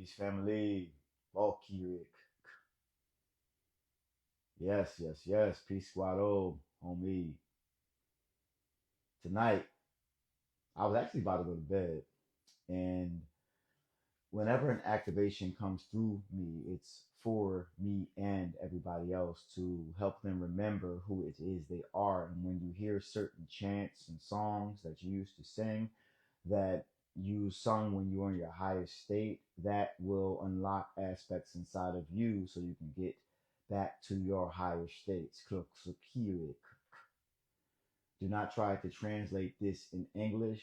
Peace, family. Valkyric. Yes, yes, yes. Peace, Squado, homie. Tonight, I was actually about to go to bed. And whenever an activation comes through me, it's for me and everybody else to help them remember who it is they are. And when you hear certain chants and songs that you used to sing, that you sung when you were in your highest state, that will unlock aspects inside of you so you can get back to your higher states. Do not try to translate this in English.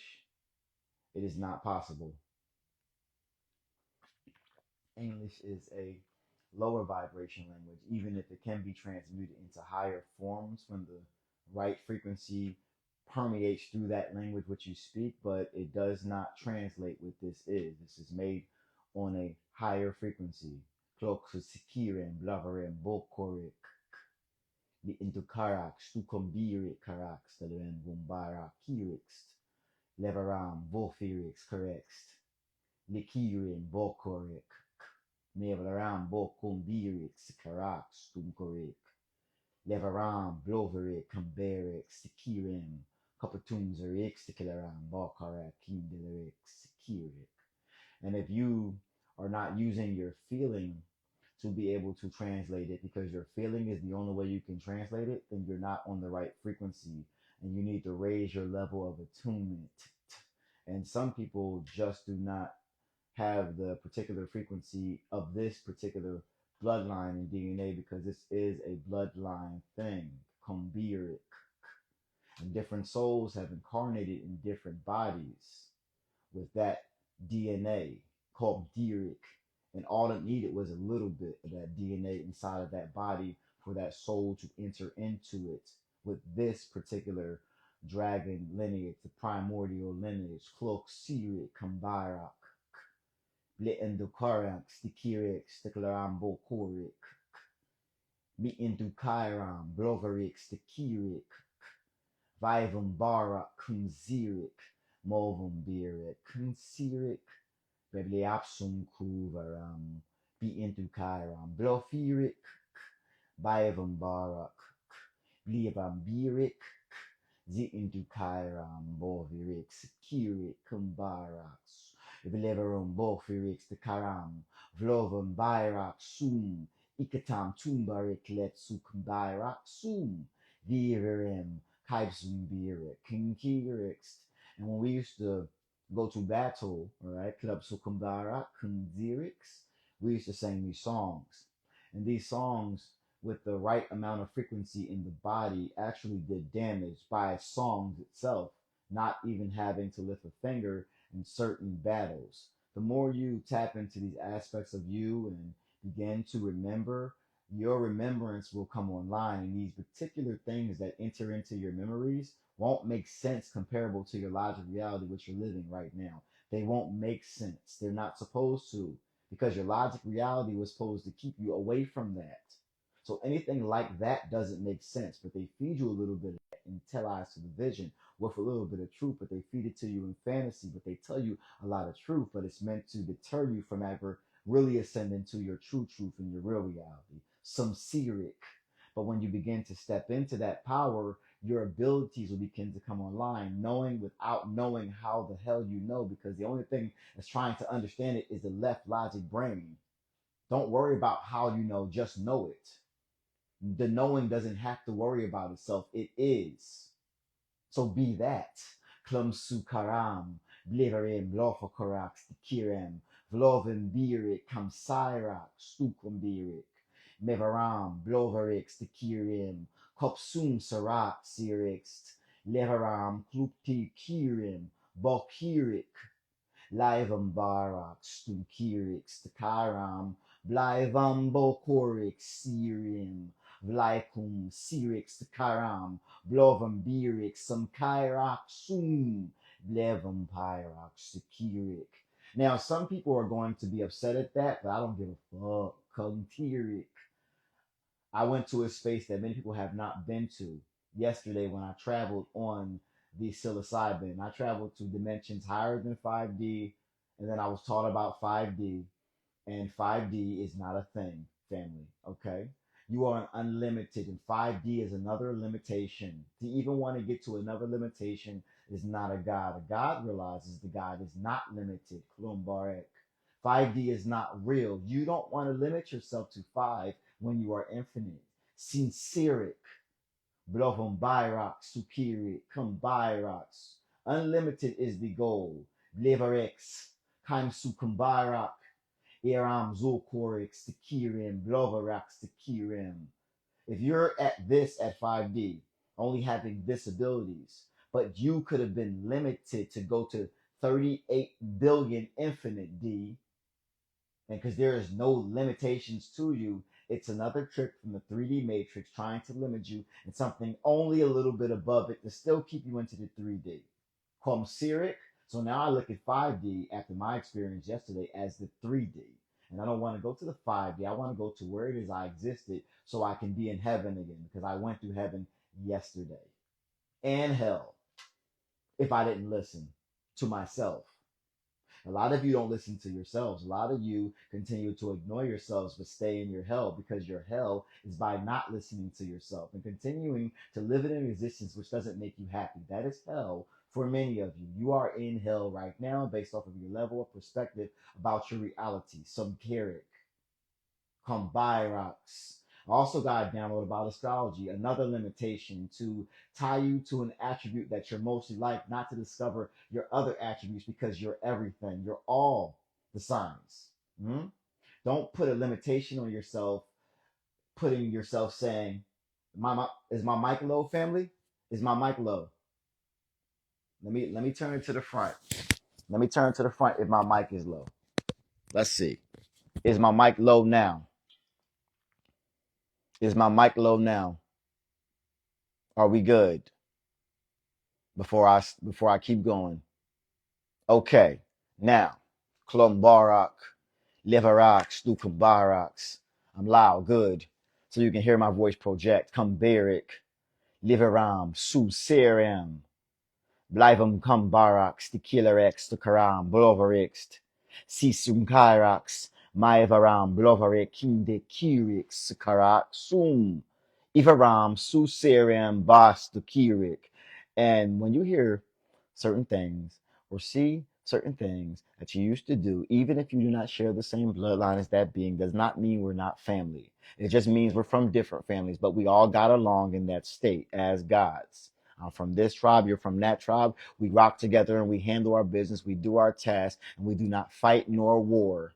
It is not possible. English is a lower vibration language, even if it can be transmuted into higher forms when the right frequency permeates through that language which you speak, but it does not translate what this is. This is made on a higher frequency. Klokusikiren, blavaren, bokorik, the indukarak, stukombiri karak, stelen bumbara kirikst, levaram, vofirix, corrext, likirin, bokorik, Nevlaram bokumbirik, sikarak, stumkorik, levaram, bloverik, camberik, sikirim, kapatumzerik, sikilaram, bakarak, kindelerik, sikirik. And if you are not using your feeling to be able to translate it because your feeling is the only way you can translate it, then you're not on the right frequency and you need to raise your level of attunement. And some people just do not have the particular frequency of this particular bloodline in DNA because this is a bloodline thing. Kumbiric. And different souls have incarnated in different bodies with that DNA called Diric. And all it needed was a little bit of that DNA inside of that body for that soul to enter into it with this particular dragon lineage, the primordial lineage, Cloak Siric, Kambarak, Blittendukarak, Stikirik, Stiklarambo Korik, Miindukiram, Bloverik, Stikirik, Vivum Barak, Kunzirik, Movum Birik, Kunsirik, Bibliapsum Kuvaram, Biindukiram, Blofirik, Vivum Barak, Blivam Birik, Ziindukiram, Bovirik, Sikirik, Kumbarax, Vleverum Bofirix the Karam, Vlovum Bairak Sum, Ikatam Tumbarik let Sukumbarak Sum, Viverem, Kaibsumbirik, Kinkirix. And when we used to go to battle, all right, Club Sukumbarak, Kundirix, we used to sing these songs. And these songs, with the right amount of frequency in the body, actually did damage by songs itself, not even having to lift a finger in certain battles. The more you tap into these aspects of you and begin to remember, your remembrance will come online. And these particular things that enter into your memories won't make sense comparable to your logic reality, which you're living right now. They won't make sense. They're not supposed to, because your logic reality was supposed to keep you away from that. So anything like that doesn't make sense, but they feed you a little bit of that and tell eyes to the vision with a little bit of truth, but they feed it to you in fantasy, but they tell you a lot of truth, but it's meant to deter you from ever really ascending to your true truth and your real reality. Some Syric. But when you begin to step into that power, your abilities will begin to come online, knowing without knowing how the hell you know, because the only thing that's trying to understand it is the left logic brain. Don't worry about how you know, just know it. The knowing doesn't have to worry about itself. It is. So be that. Klum sukaram, bliverim, lofokorak, stikirem, vlovim birik, kamsairak, stukum birik, mevaram, bloverik, stikirim, kopsum sarak, sirixt, levaram, klupti kirim, bokirik, Livam barak, stunkirik, stakaram, blivam bokorik, sirim, Vlaikum, Sirix, Karam, Blovam, Birik, Samkairak, Sum, Blevam, Pyrak, Sekirik. Now, some people are going to be upset at that, but I don't give a fuck. Kuntirik. I went to a space that many people have not been to yesterday when I traveled on the psilocybin. I traveled to dimensions higher than 5D, and then I was taught about 5D. And 5D is not a thing, family, okay? You are unlimited, and 5D is another limitation. To even want to get to another limitation is not a God. A God realizes the God is not limited. Klumbarek. 5D is not real. You don't want to limit yourself to 5 when you are infinite. Sinceric. Blovum Byrox, Superior, Cum Byrox. Unlimited is the goal. Leverex, Kaim Sukumbarak, Eram Zokorix, Tekirim, Blovarax, Tekirim. If you're at this at 5D, only having this abilities, but you could have been limited to go to 38 billion infinite D, and because there is no limitations to you, it's another trick from the 3D matrix trying to limit you and something only a little bit above it to still keep you into the 3D. Comseric. So now I look at 5D after my experience yesterday as the 3D. And I don't want to go to the 5D. I want to go to where it is I existed so I can be in heaven again because I went through heaven yesterday and hell if I didn't listen to myself. A lot of you don't listen to yourselves. A lot of you continue to ignore yourselves but stay in your hell because your hell is by not listening to yourself and continuing to live in an existence which doesn't make you happy. That is hell for many of you. You are in hell right now based off of your level of perspective about your reality. Some Carrick, Combirox. I also got a download about astrology, another limitation to tie you to an attribute that you're mostly like, not to discover your other attributes because you're everything. You're all the signs. Hmm? Don't put a limitation on yourself, putting yourself saying, is my mic low, family? Is my mic low? Let me turn it to the front. Let me turn to the front if my mic is low. Let's see. Is my mic low now? Is my mic low now? Are we good? Before I keep going. Okay. Now, Klumbarak, Liverax, Stukabarax. I'm loud, good. So you can hear my voice project. Kumberik, Liveram, Suseram, Blijvem Kumbarax, Tequilarex, Tukaram, Bloverix, Sisum Kairax, Maevaram, Bloverik, Kinde Kirix, Karak, Sum, Ivaram, Suseram, Bas, Kirik. And when you hear certain things or see certain things that you used to do, even if you do not share the same bloodline as that being, does not mean we're not family. It just means we're from different families, but we all got along in that state as gods. I'm from this tribe, you're from that tribe. We rock together and we handle our business, we do our tasks, and we do not fight nor war.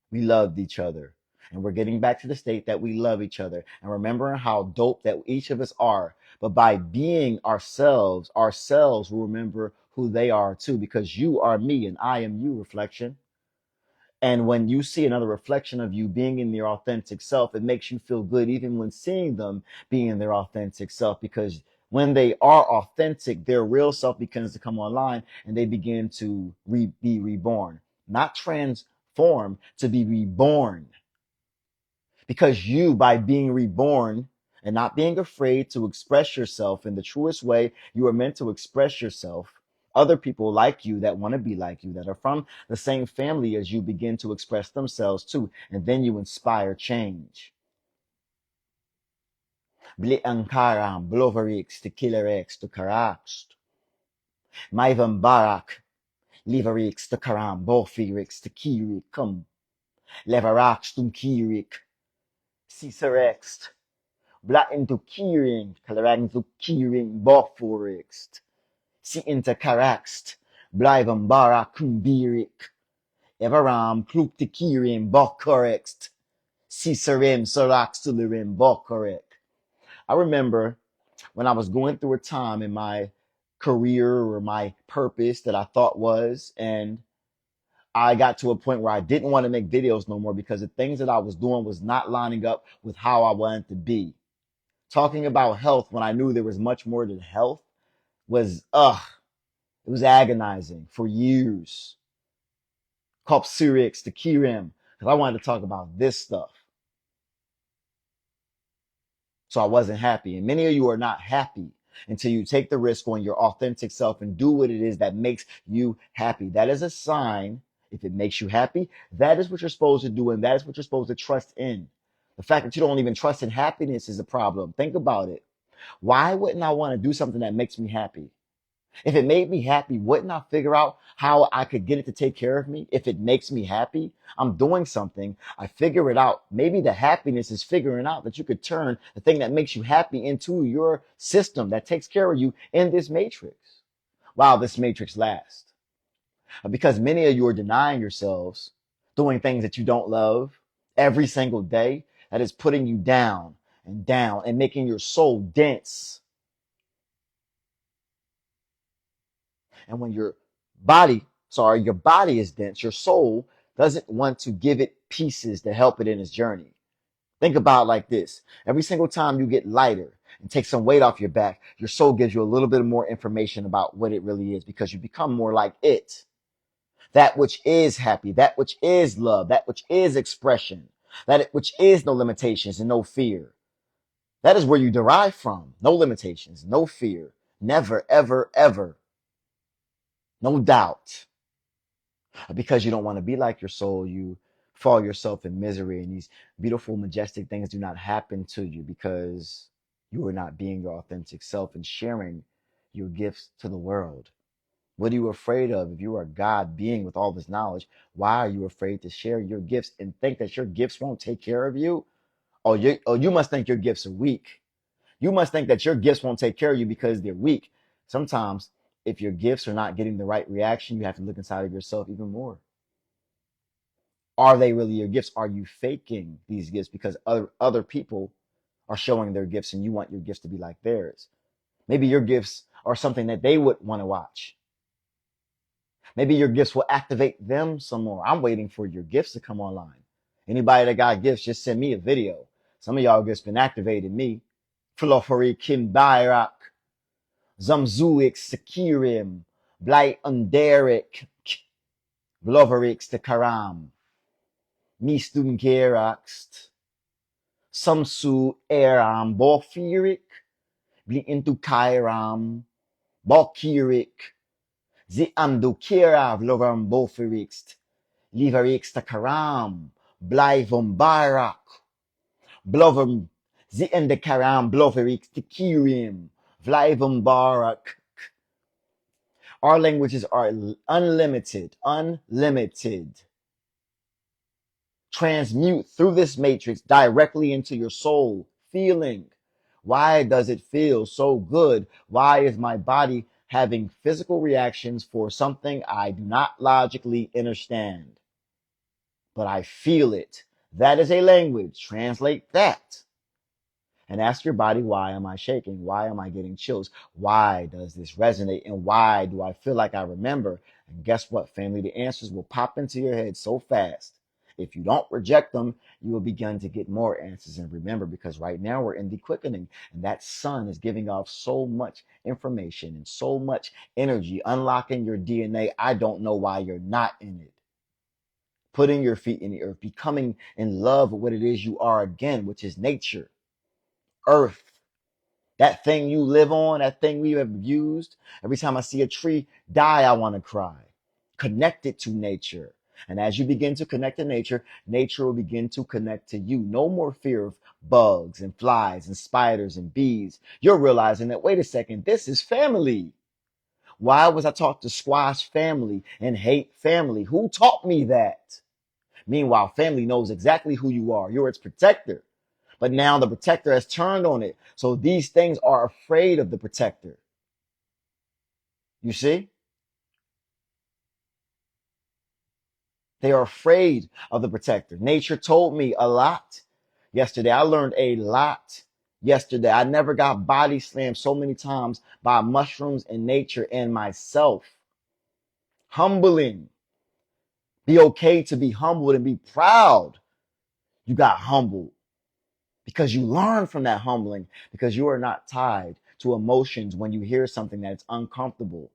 We loved each other. And we're getting back to the state that we love each other and remembering how dope that each of us are. But by being ourselves, ourselves will remember who they are too, because you are me and I am you, reflection. And when you see another reflection of you being in their authentic self, it makes you feel good, even when seeing them being in their authentic self, because when they are authentic, their real self begins to come online and they begin to be reborn, not transform, to be reborn. Because you, by being reborn and not being afraid to express yourself in the truest way you are meant to express yourself, other people like you that want to be like you, that are from the same family as you, begin to express themselves too. And then you inspire change. Bli ankaram, bloverix, tequilarex, to karakst. Maivan barak, liverix, to karam, bofirix, to kirik, cum. Leverax, tum kirik, cicerext. Blatten to Kiring, Kalarang to Kiring, Boforixt, Si intercaraxt, Blijven Bara Kumbirik, Everam, Kluk to Kiring, Bokorixt, Cicerim, Sorax to Lirim, Bokorek. I remember when I was going through a time in my career or my purpose that I thought was, and I got to a point where I didn't want to make videos no more because the things that I was doing was not lining up with how I wanted to be. Talking about health when I knew there was much more than health was, it was agonizing for years. Kopsurix, the Kirim, because I wanted to talk about this stuff. So I wasn't happy. And many of you are not happy until you take the risk on your authentic self and do what it is that makes you happy. That is a sign. If it makes you happy, that is what you're supposed to do, and that is what you're supposed to trust in. The fact that you don't even trust in happiness is a problem. Think about it. Why wouldn't I want to do something that makes me happy? If it made me happy, wouldn't I figure out how I could get it to take care of me? If it makes me happy, I'm doing something, I figure it out. Maybe the happiness is figuring out that you could turn the thing that makes you happy into your system that takes care of you in this matrix while this matrix lasts. Because many of you are denying yourselves, doing things that you don't love every single day, that is putting you down and making your soul dense. And when your body is dense, your soul doesn't want to give it pieces to help it in its journey. Think about it like this. Every single time you get lighter and take some weight off your back, your soul gives you a little bit more information about what it really is because you become more like it. That which is happy, that which is love, that which is expression, that which is no limitations and no fear. That is where you derive from. No limitations, no fear, never, ever, ever. No doubt. Because you don't want to be like your soul, you fall yourself in misery, and these beautiful, majestic things do not happen to you because you are not being your authentic self and sharing your gifts to the world. What are you afraid of? If you are God being with all this knowledge, why are you afraid to share your gifts and think that your gifts won't take care of you? You must think your gifts are weak. You must think that your gifts won't take care of you because they're weak. Sometimes, if your gifts are not getting the right reaction, you have to look inside of yourself even more. Are they really your gifts? Are you faking these gifts because other people are showing their gifts and you want your gifts to be like theirs? Maybe your gifts are something that they would want to watch. Maybe your gifts will activate them some more. I'm waiting for your gifts to come online. Anybody that got gifts, just send me a video. Some of y'all gifts been activated me. Flofari Kim Bayrak, Zamzuik Sekirim, Blight Underik, Vloverix the Karam, Mistun Gerakst, Samsu Eram Bofirik, Bli into Kairam, Bokirik, Zi Amdu Kira Vloveram Bofirixt, Liverix the Karam, Blai von Barak, Blover Zi and the Karam Bloverix the Kirim, Vlai von Barak. Our languages are unlimited. Transmute through this matrix directly into your soul feeling. Why does it feel so good? Why is my body having physical reactions for something I do not logically understand? But I feel it. That is a language. Translate that. And ask your body, why am I shaking? Why am I getting chills? Why does this resonate? And why do I feel like I remember? And guess what, family? The answers will pop into your head so fast. If you don't reject them, you will begin to get more answers. And remember, because right now we're in the quickening, and that sun is giving off so much information and so much energy, unlocking your DNA. I don't know why you're not in it. Putting your feet in the earth, becoming in love with what it is you are again, which is nature, earth. That thing you live on, that thing we have used. Every time I see a tree die, I want to cry. Connect it to nature. And as you begin to connect to nature, nature will begin to connect to you. No more fear of bugs and flies and spiders and bees. You're realizing that, wait a second, this is family. Why was I taught to squash family and hate family? Who taught me that? Meanwhile, family knows exactly who you are. You're its protector. But now the protector has turned on it. So these things are afraid of the protector. You see? They are afraid of the protector. Nature told me a lot yesterday. I learned a lot yesterday. I never got body slammed so many times by mushrooms and nature and myself. Humbling. Be okay to be humbled and be proud. You got humbled because you learn from that humbling, because you are not tied to emotions when you hear something that's uncomfortable.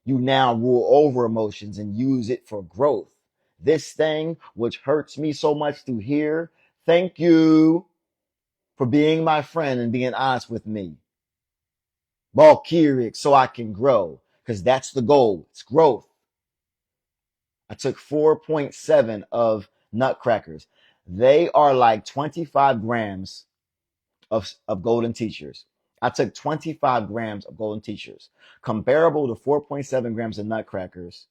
You now rule over emotions and use it for growth. This thing, which hurts me so much to hear, thank you for being my friend and being honest with me. Valkyric, so I can grow, because that's the goal. It's growth. I took 4.7 of nutcrackers. They are like 25 grams of golden teachers. I took 25 grams of golden teachers. Comparable to 4.7 grams of nutcrackers,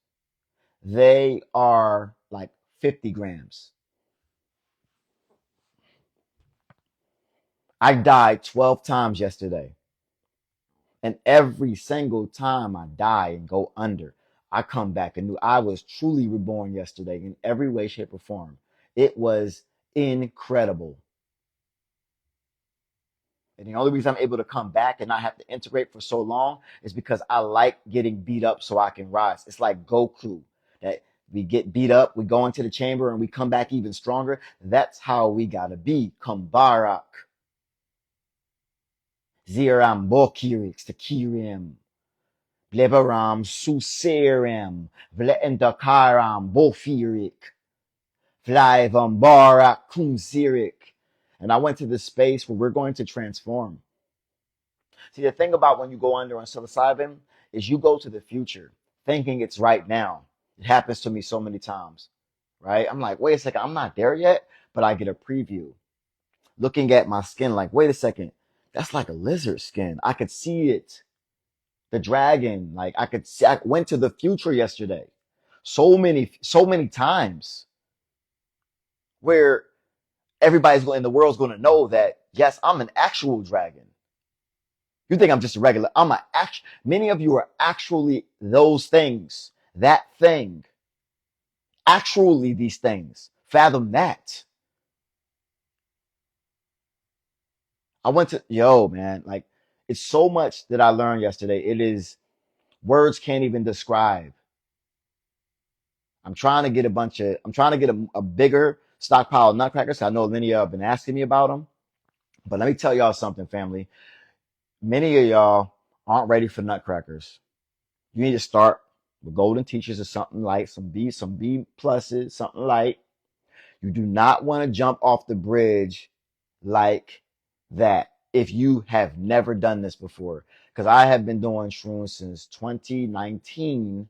they are like 50 grams. I died 12 times yesterday. And every single time I die and go under, I come back and knew I was truly reborn yesterday in every way, shape, or form. It was incredible. And the only reason I'm able to come back and not have to integrate for so long is because I like getting beat up so I can rise. It's like Goku, that we get beat up, we go into the chamber, and we come back even stronger. That's how we gotta be. Kambarak. Ziram Bokirix, the Kirim. Blebaram Suserim. Vleendakaram Bofirik. Flyvam Barak Kumsirik. And I went to this space where we're going to transform. See, the thing about when you go under on psilocybin is you go to the future thinking it's right now. It happens to me so many times, right? I'm like, wait a second, I'm not there yet, but I get a preview. Looking at my skin, like, wait a second, that's like a lizard skin. I could see it. The dragon, like I could see, I went to the future yesterday. So many times where everybody's going, the world's going to know that, yes, I'm an actual dragon. You think I'm just a regular. I'm a act. Many of you are actually those things. That thing. Actually these things. Fathom that. I went to, yo, man, like it's so much that I learned yesterday. It is words can't even describe. I'm trying to get a bigger stockpile of nutcrackers. I know many of you have been asking me about them. But let me tell y'all something, family. Many of y'all aren't ready for nutcrackers. You need to start with golden teachers or something light, some B pluses, something light. You do not want to jump off the bridge like that if you have never done this before. Because I have been doing shrooms since 2019,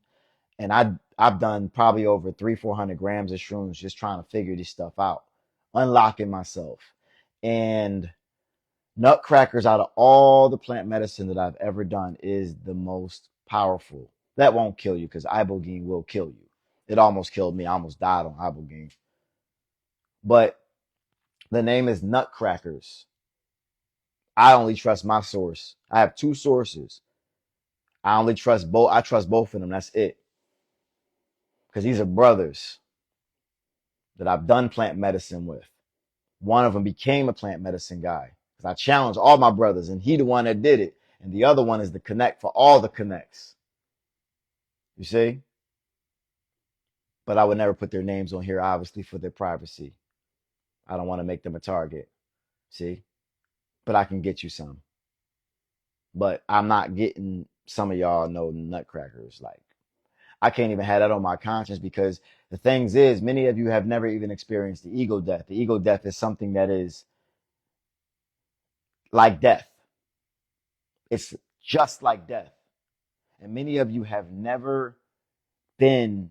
and I've done probably over 400 grams of shrooms just trying to figure this stuff out, unlocking myself. And nutcrackers, out of all the plant medicine that I've ever done, is the most powerful. That won't kill you because ibogaine will kill you. It almost killed me. I almost died on ibogaine. But the name is nutcrackers. I only trust my source. I have two sources. I only trust both. I trust both of them. That's it. Because these are brothers that I've done plant medicine with. One of them became a plant medicine guy. Because I challenged all my brothers, and he the one that did it. And the other one is the connect for all the connects. You see? But I would never put their names on here, obviously, for their privacy. I don't want to make them a target. See? But I can get you some. But I'm not getting some of y'all no nutcrackers. Like, I can't even have that on my conscience because the things is, many of you have never even experienced the ego death. The ego death is something that is like death. It's just like death. And many of you have never been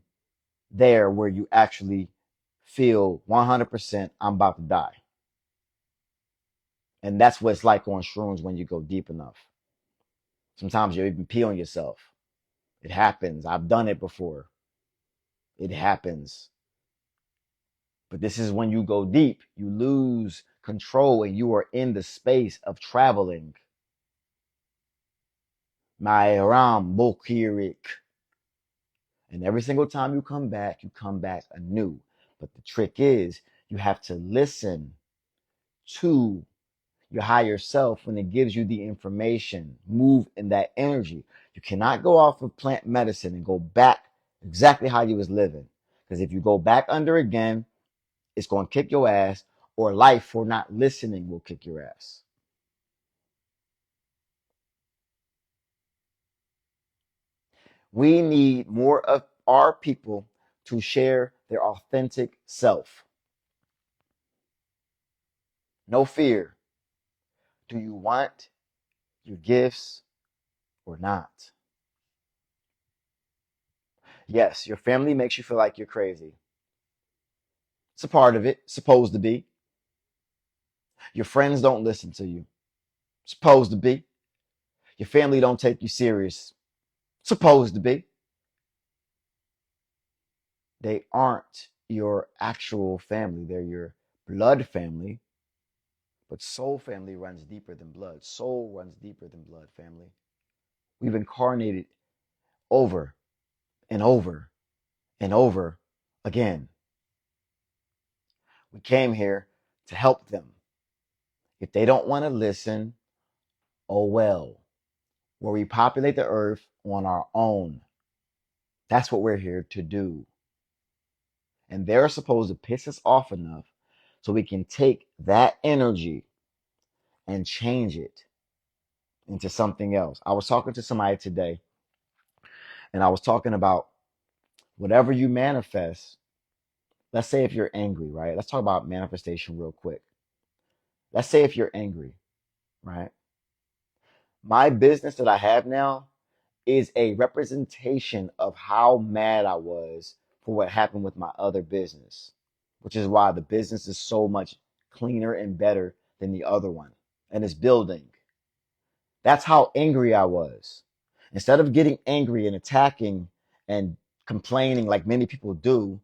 there where you actually feel 100% I'm about to die. And that's what it's like on shrooms when you go deep enough. Sometimes you even pee on yourself. It happens. I've done it before. It happens. But this is when you go deep, you lose control and you are in the space of traveling. Mairam Bokirik. And every single time you come back anew. But the trick is you have to listen to your higher self when it gives you the information. Move in that energy. You cannot go off of plant medicine and go back exactly how you was living. Because if you go back under again, it's going to kick your ass, or life for not listening will kick your ass. We need more of our people to share their authentic self. No fear. Do you want your gifts or not? Yes, your family makes you feel like you're crazy. It's a part of it, supposed to be. Your friends don't listen to you, supposed to be. Your family don't take you serious, supposed to be. They aren't your actual family. They're your blood family, but soul family runs deeper than blood. Soul runs deeper than blood, family. We've incarnated over and over and over again. We came here to help them. If they don't want to listen, oh well. We'll repopulate the earth on our own. That's what we're here to do. And they're supposed to piss us off enough so we can take that energy and change it into something else. I was talking to somebody today and I was talking about whatever you manifest. Let's say if you're angry, right? Let's talk about manifestation real quick. Let's say if you're angry, right? My business that I have now is a representation of how mad I was for what happened with my other business, which is why the business is so much cleaner and better than the other one and it's building. That's how angry I was. Instead of getting angry and attacking and complaining like many people do,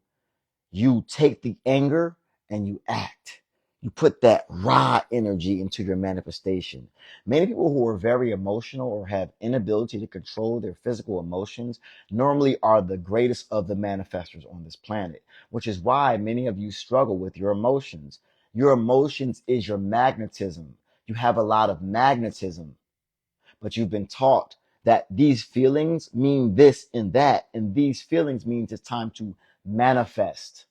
you take the anger and you act. You put that raw energy into your manifestation. Many people who are very emotional or have inability to control their physical emotions normally are the greatest of the manifestors on this planet, which is why many of you struggle with your emotions. Your emotions is your magnetism. You have a lot of magnetism, but you've been taught that these feelings mean this and that, and these feelings means it's time to manifest.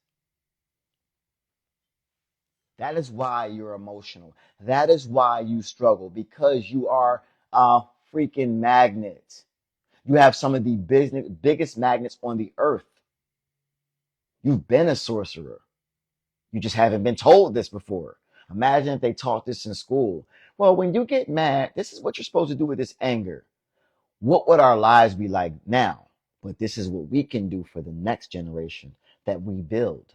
That is why you're emotional. That is why you struggle because you are a freaking magnet. You have some of the biggest magnets on the earth. You've been a sorcerer. You just haven't been told this before. Imagine if they taught this in school. Well, when you get mad, this is what you're supposed to do with this anger. What would our lives be like now? But this is what we can do for the next generation that we build.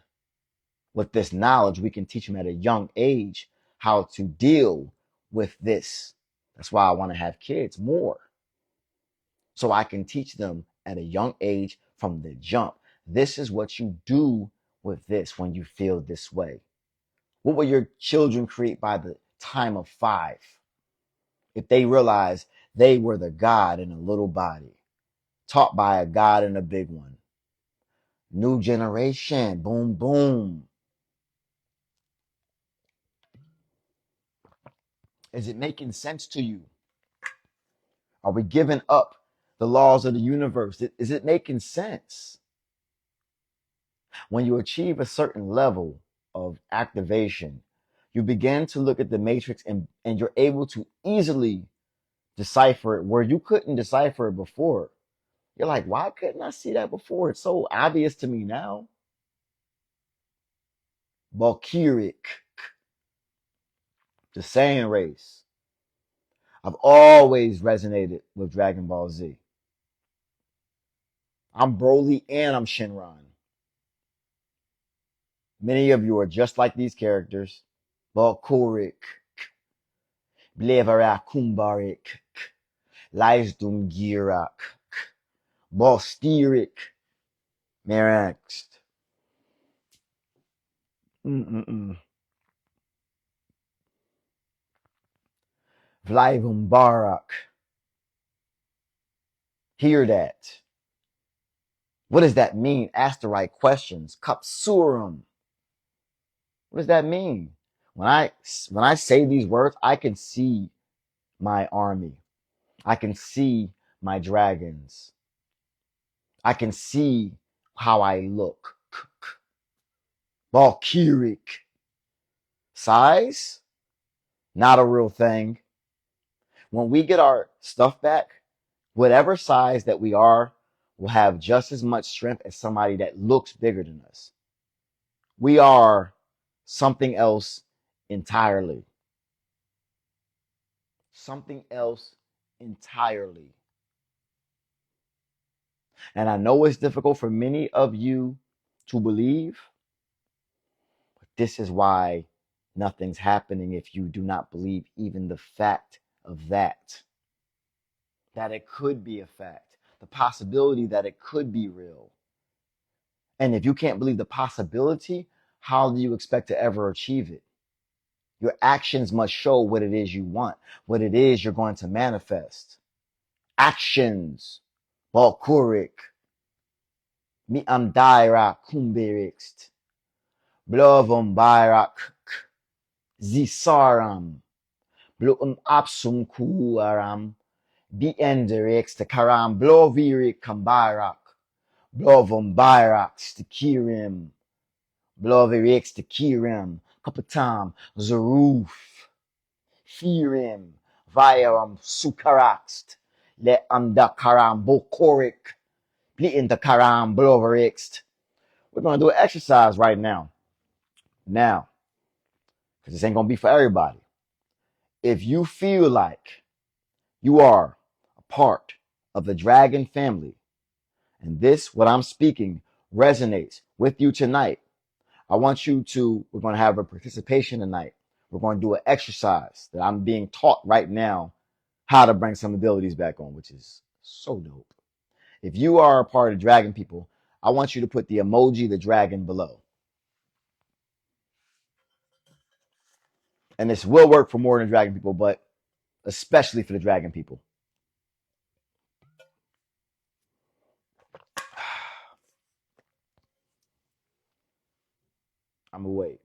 With this knowledge, we can teach them at a young age how to deal with this. That's why I want to have kids more. So I can teach them at a young age from the jump. This is what you do with this when you feel this way. What will your children create by the time of 5 if they realize they were the God in a little body, taught by a God in a big one? New generation, boom, boom. Is it making sense to you? Are we giving up the laws of the universe? Is it making sense? When you achieve a certain level of activation, you begin to look at the matrix and you're able to easily decipher it where you couldn't decipher it before. You're like, why couldn't I see that before? It's so obvious to me now. Valkyric, the Saiyan race. I've always resonated with Dragon Ball Z. I'm Broly and I'm Shinron. Many of you are just like these characters. Valkyric, Blevara Kumbarik, Leistung Bostirik, Meraxt. Vlaivum Barak. Hear that. What does that mean? Ask the right questions. Kapsurum. What does that mean? When I say these words, I can see my army. I can see my dragons. I can see how I look. Valkyric. Size? Not a real thing. When we get our stuff back, whatever size that we are will have just as much strength as somebody that looks bigger than us. We are something else entirely. Something else entirely. And I know it's difficult for many of you to believe, but this is why nothing's happening if you do not believe even the fact of that. That it could be a fact, the possibility that it could be real. And if you can't believe the possibility, how do you expect to ever achieve it? Your actions must show what it is you want, what it is you're going to manifest. Actions. Balkurik. Mi am daira kumberixt. Blovum bairak. Zisaram. Blum apsum kuaram. Bi enderixt karam blovirik kambarak. Blovum bairak stikirim. Blovirik stikirim. Kapatam. Zaruf. Firim, Viram, Sukaraxt, Le Andakaram, Bokorik, Blitindakaram, Bloverixt. We're going to do an exercise right now. Now, because this ain't going to be for everybody. If you feel like you are a part of the dragon family, and this, what I'm speaking, resonates with you tonight, I want you to, we're going to have a participation tonight. We're going to do an exercise that I'm being taught right now how to bring some abilities back on, which is so dope. If you are a part of Dragon People, I want you to put the emoji, the dragon below. And this will work for more than Dragon People, but especially for the Dragon People. I'm gonna wait.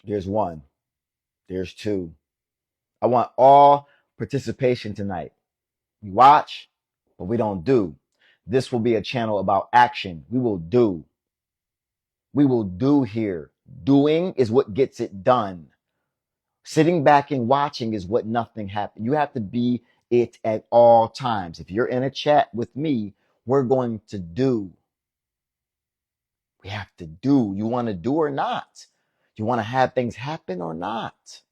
There's one. There's two. I want all participation tonight. We watch, but we don't do. This will be a channel about action. We will do. We will do here. Doing is what gets it done. Sitting back and watching is what nothing happened. You have to be it at all times. If you're in a chat with me, we're going to do. We have to do. You want to do or not? You want to have things happen or not?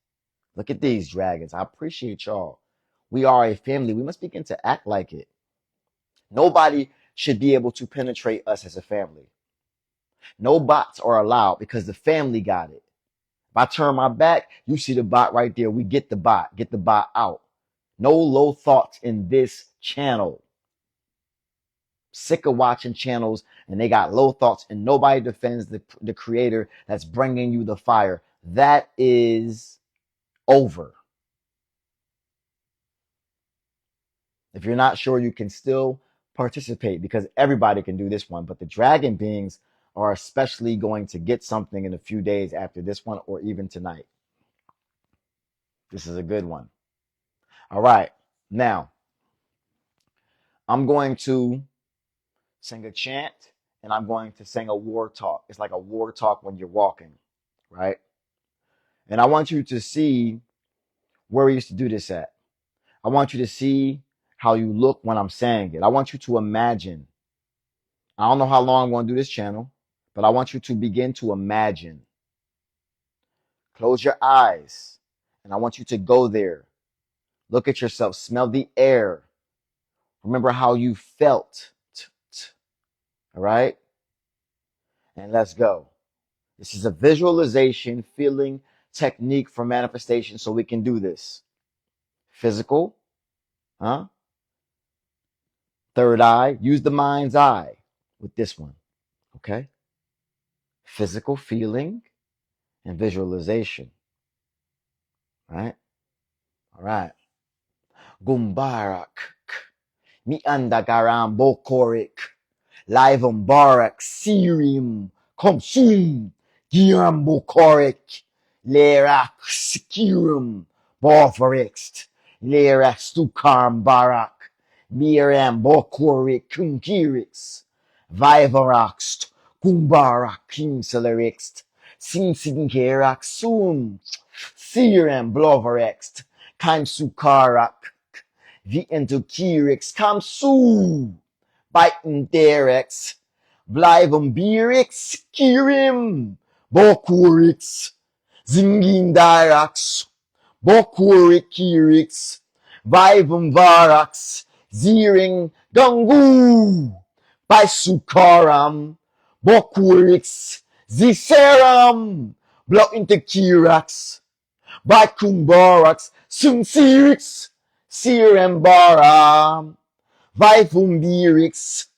Look at these dragons. I appreciate y'all. We are a family. We must begin to act like it. Nobody should be able to penetrate us as a family. No bots are allowed because the family got it. If I turn my back, you see the bot right there. We get the bot. Get the bot out. No low thoughts in this channel. Sick of watching channels and they got low thoughts and nobody defends the creator that's bringing you the fire. That is over. If you're not sure, you can still participate because everybody can do this one. But the dragon beings are especially going to get something in a few days after this one or even tonight. This is a good one. All right. Now, I'm going to sing a chant and I'm going to sing a war talk. It's like a war talk when you're walking, right? And I want you to see where we used to do this at. I want you to see how you look when I'm saying it. I want you to imagine. I don't know how long I'm going to do this channel, but I want you to begin to imagine. Close your eyes and I want you to go there. Look at yourself. Smell the air. Remember how you felt. All right? And let's go. This is a visualization, feeling technique for manifestation, so we can do this. Physical, huh? Third eye, use the mind's eye with this one, okay? Physical feeling and visualization, right? All right. Gumbarak, mi andagaram bokorik, livum barak, sirim, komsum, giram bokorik, lerak, sikirum, borforixt, lerak stukam barak, miram bokorik, kunkirix, vivoraxt, kumbarak, kimselerixt, sinsingerak sum, siram bloverext, kaimsukarak, the entokirix, kamsu, Biten Derex, Blijven Birix, Kirim, Bokurix, Zingin Dirax, Bokurikirix, Vivum Varax, Ziering Gangu by Sukaram, Bokurix, Ziseram, Block into Kirax, by Kumborax, Sunsirix, Sirembaram, Vifumbirix,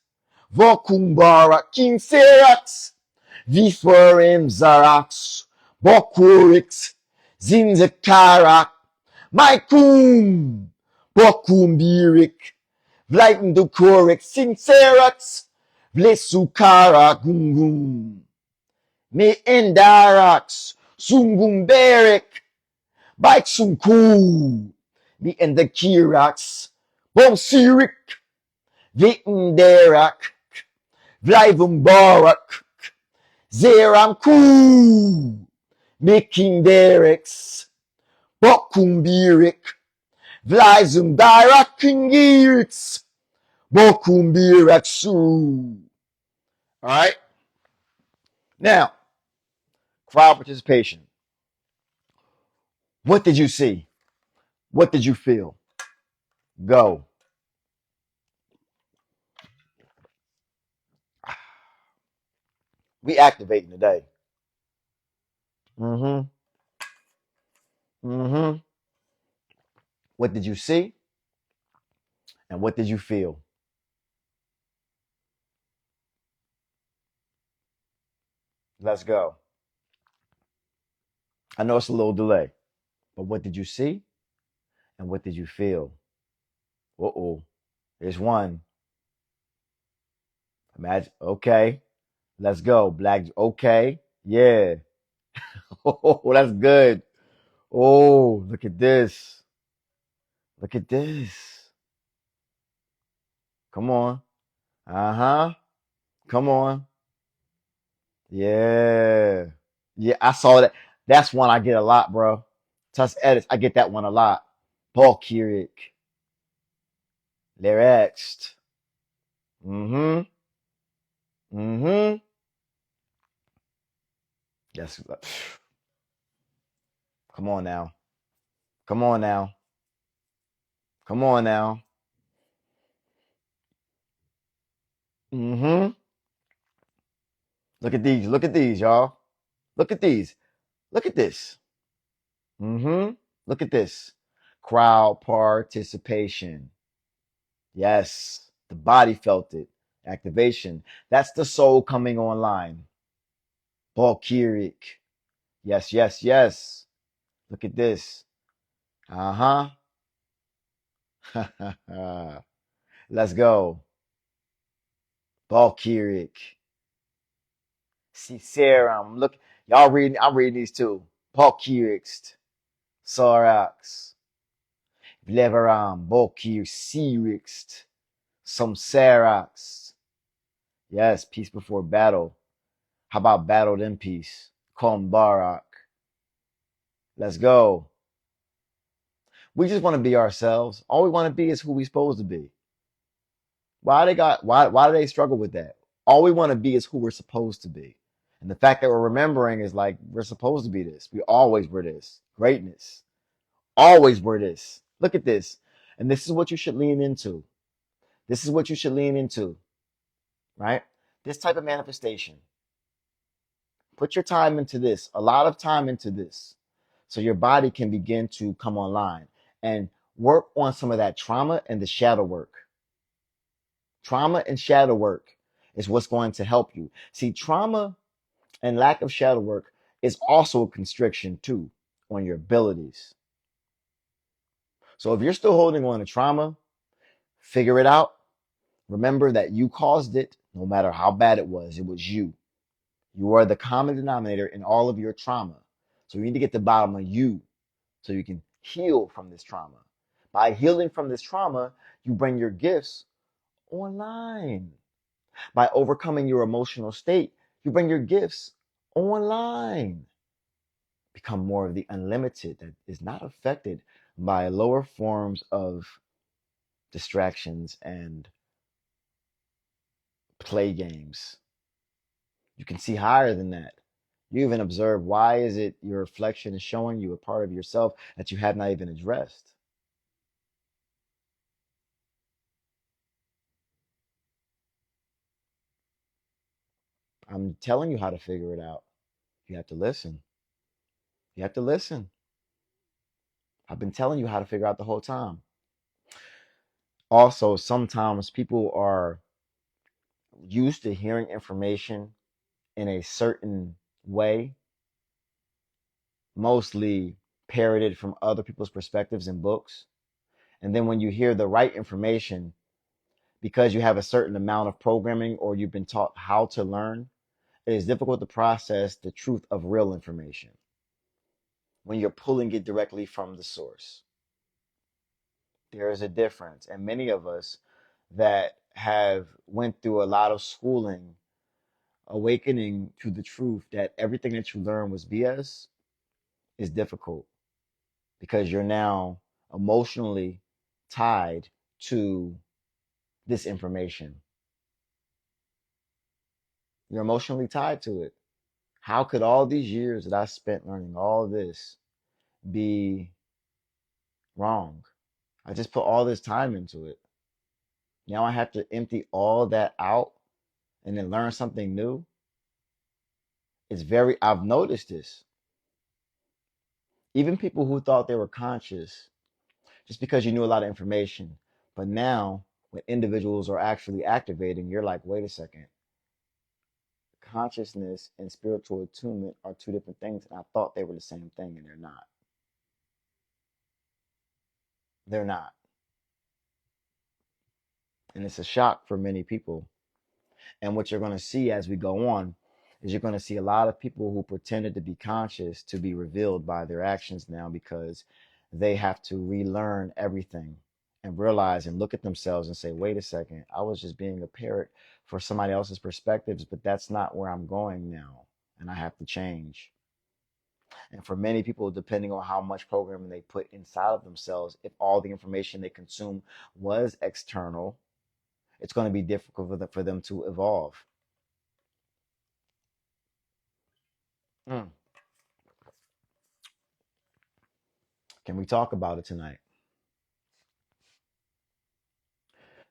Vokumbara, Kinserax, Viforim Zarax, Bokurix, Zinzakarak, Maikum, Bokumbirik, Vleitendukorix, Sincerax, Vlesukara Gungum, Me Endarax, Sungumberik, Baiksumku, Me Endakirax, Bonsirik, Vitenderak, Vlijvumbarak, Zeramku, Mikinderex, Bokumbirik, Vlijzumbarak Kingirix, Bokumbiraksu. All right. Now, crowd participation. What did you see? What did you feel? Go. We activating today. Mm-hmm. Mm-hmm. What did you see? And what did you feel? Let's go. I know it's a little delay, but what did you see? And what did you feel? Uh-oh. There's one. Imagine. Okay. Let's go. Black. Okay. Yeah. Oh, that's good. Oh, look at this. Look at this. Come on. Uh-huh. Come on. Yeah. Yeah, I saw that. That's one I get a lot, bro. Tuss edits. I get that one a lot. Paul Keurig. Lyrics. Mm-hmm. Mm-hmm. Yes. Come on now. Come on now. Come on now. Mm-hmm. Look at these. Look at these, y'all. Look at these. Look at this. Mm-hmm. Look at this. Crowd participation. Yes. The body felt it. Activation. That's the soul coming online. Valkyric. Yes, yes, yes. Look at this. Uh-huh. Let's go. Valkyric. See serum. Look, y'all reading. I'm reading these too. Valkyric. Sorax. Vleveram. Valkyr. Sirix. Some Serax. Yes, peace before battle. How about battle then peace? Barak. Let's go. We just want to be ourselves. All we want to be is who we supposed to be. Why do they struggle with that? All we want to be is who we're supposed to be. And the fact that we're remembering is like we're supposed to be this. We always were this. Greatness. Always were this. Look at this. And this is what you should lean into. This is what you should lean into, right? This type of manifestation. Put your time into this, a lot of time into this, so your body can begin to come online and work on some of that trauma and the shadow work. Trauma and shadow work is what's going to help you. See, trauma and lack of shadow work is also a constriction too on your abilities. So if you're still holding on to trauma, figure it out. Remember that you caused it, no matter how bad it was. It was you. You are the common denominator in all of your trauma. So you need to get to the bottom of you so you can heal from this trauma. By healing from this trauma, you bring your gifts online. By overcoming your emotional state, you bring your gifts online. Become more of the unlimited that is not affected by lower forms of distractions and play games. You can see higher than that. You even observe why is it your reflection is showing you a part of yourself that you have not even addressed. I'm telling you how to figure it out. You have to listen. You have to listen. I've been telling you how to figure out the whole time. Also, sometimes people are used to hearing information in a certain way, mostly parroted from other people's perspectives and books. And then when you hear the right information, because you have a certain amount of programming or you've been taught how to learn, it is difficult to process the truth of real information when you're pulling it directly from the source. There is a difference. And many of us that have went through a lot of schooling, awakening to the truth that everything that you learn was BS is difficult because you're now emotionally tied to this information. You're emotionally tied to it. How could all these years that I spent learning all this be wrong? I just put all this time into it. Now I have to empty all that out and then learn something new. I've noticed this. Even people who thought they were conscious, just because you knew a lot of information. But now, when individuals are actually activating, you're like, wait a second. Consciousness and spiritual attunement are two different things. And I thought they were the same thing, and they're not. They're not. And it's a shock for many people. And what you're going to see as we go on is you're going to see a lot of people who pretended to be conscious to be revealed by their actions now because they have to relearn everything and realize and look at themselves and say, wait a second, I was just being a parrot for somebody else's perspectives, but that's not where I'm going now. And I have to change. And for many people, depending on how much programming they put inside of themselves, if all the information they consume was external, it's going to be difficult for them to evolve. Mm. Can we talk about it tonight?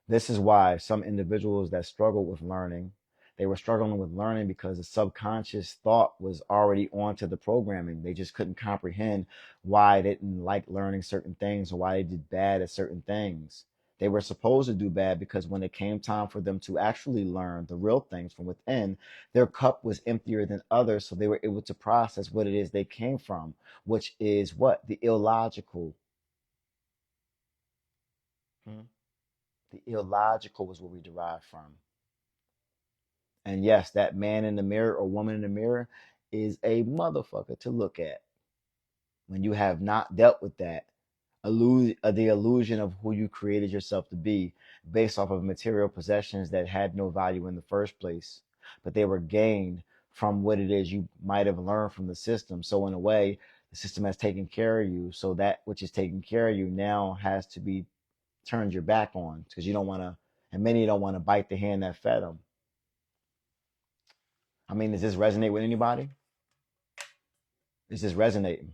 This is why some individuals that struggle with learning, they were struggling with learning because the subconscious thought was already onto the programming. They just couldn't comprehend why they didn't like learning certain things or why they did bad at certain things. They were supposed to do bad because when it came time for them to actually learn the real things from within, their cup was emptier than others. So they were able to process what it is they came from, which is what? The illogical. Hmm? The illogical was where we derived from. And yes, that man in the mirror or woman in the mirror is a motherfucker to look at when you have not dealt with that. The illusion of who you created yourself to be based off of material possessions that had no value in the first place, but they were gained from what it is you might have learned from the system. So, in a way, the system has taken care of you. So, that which is taking care of you now has to be turned your back on because you don't want to, and many don't want to bite the hand that fed them. I mean, does this resonate with anybody? Is this resonating?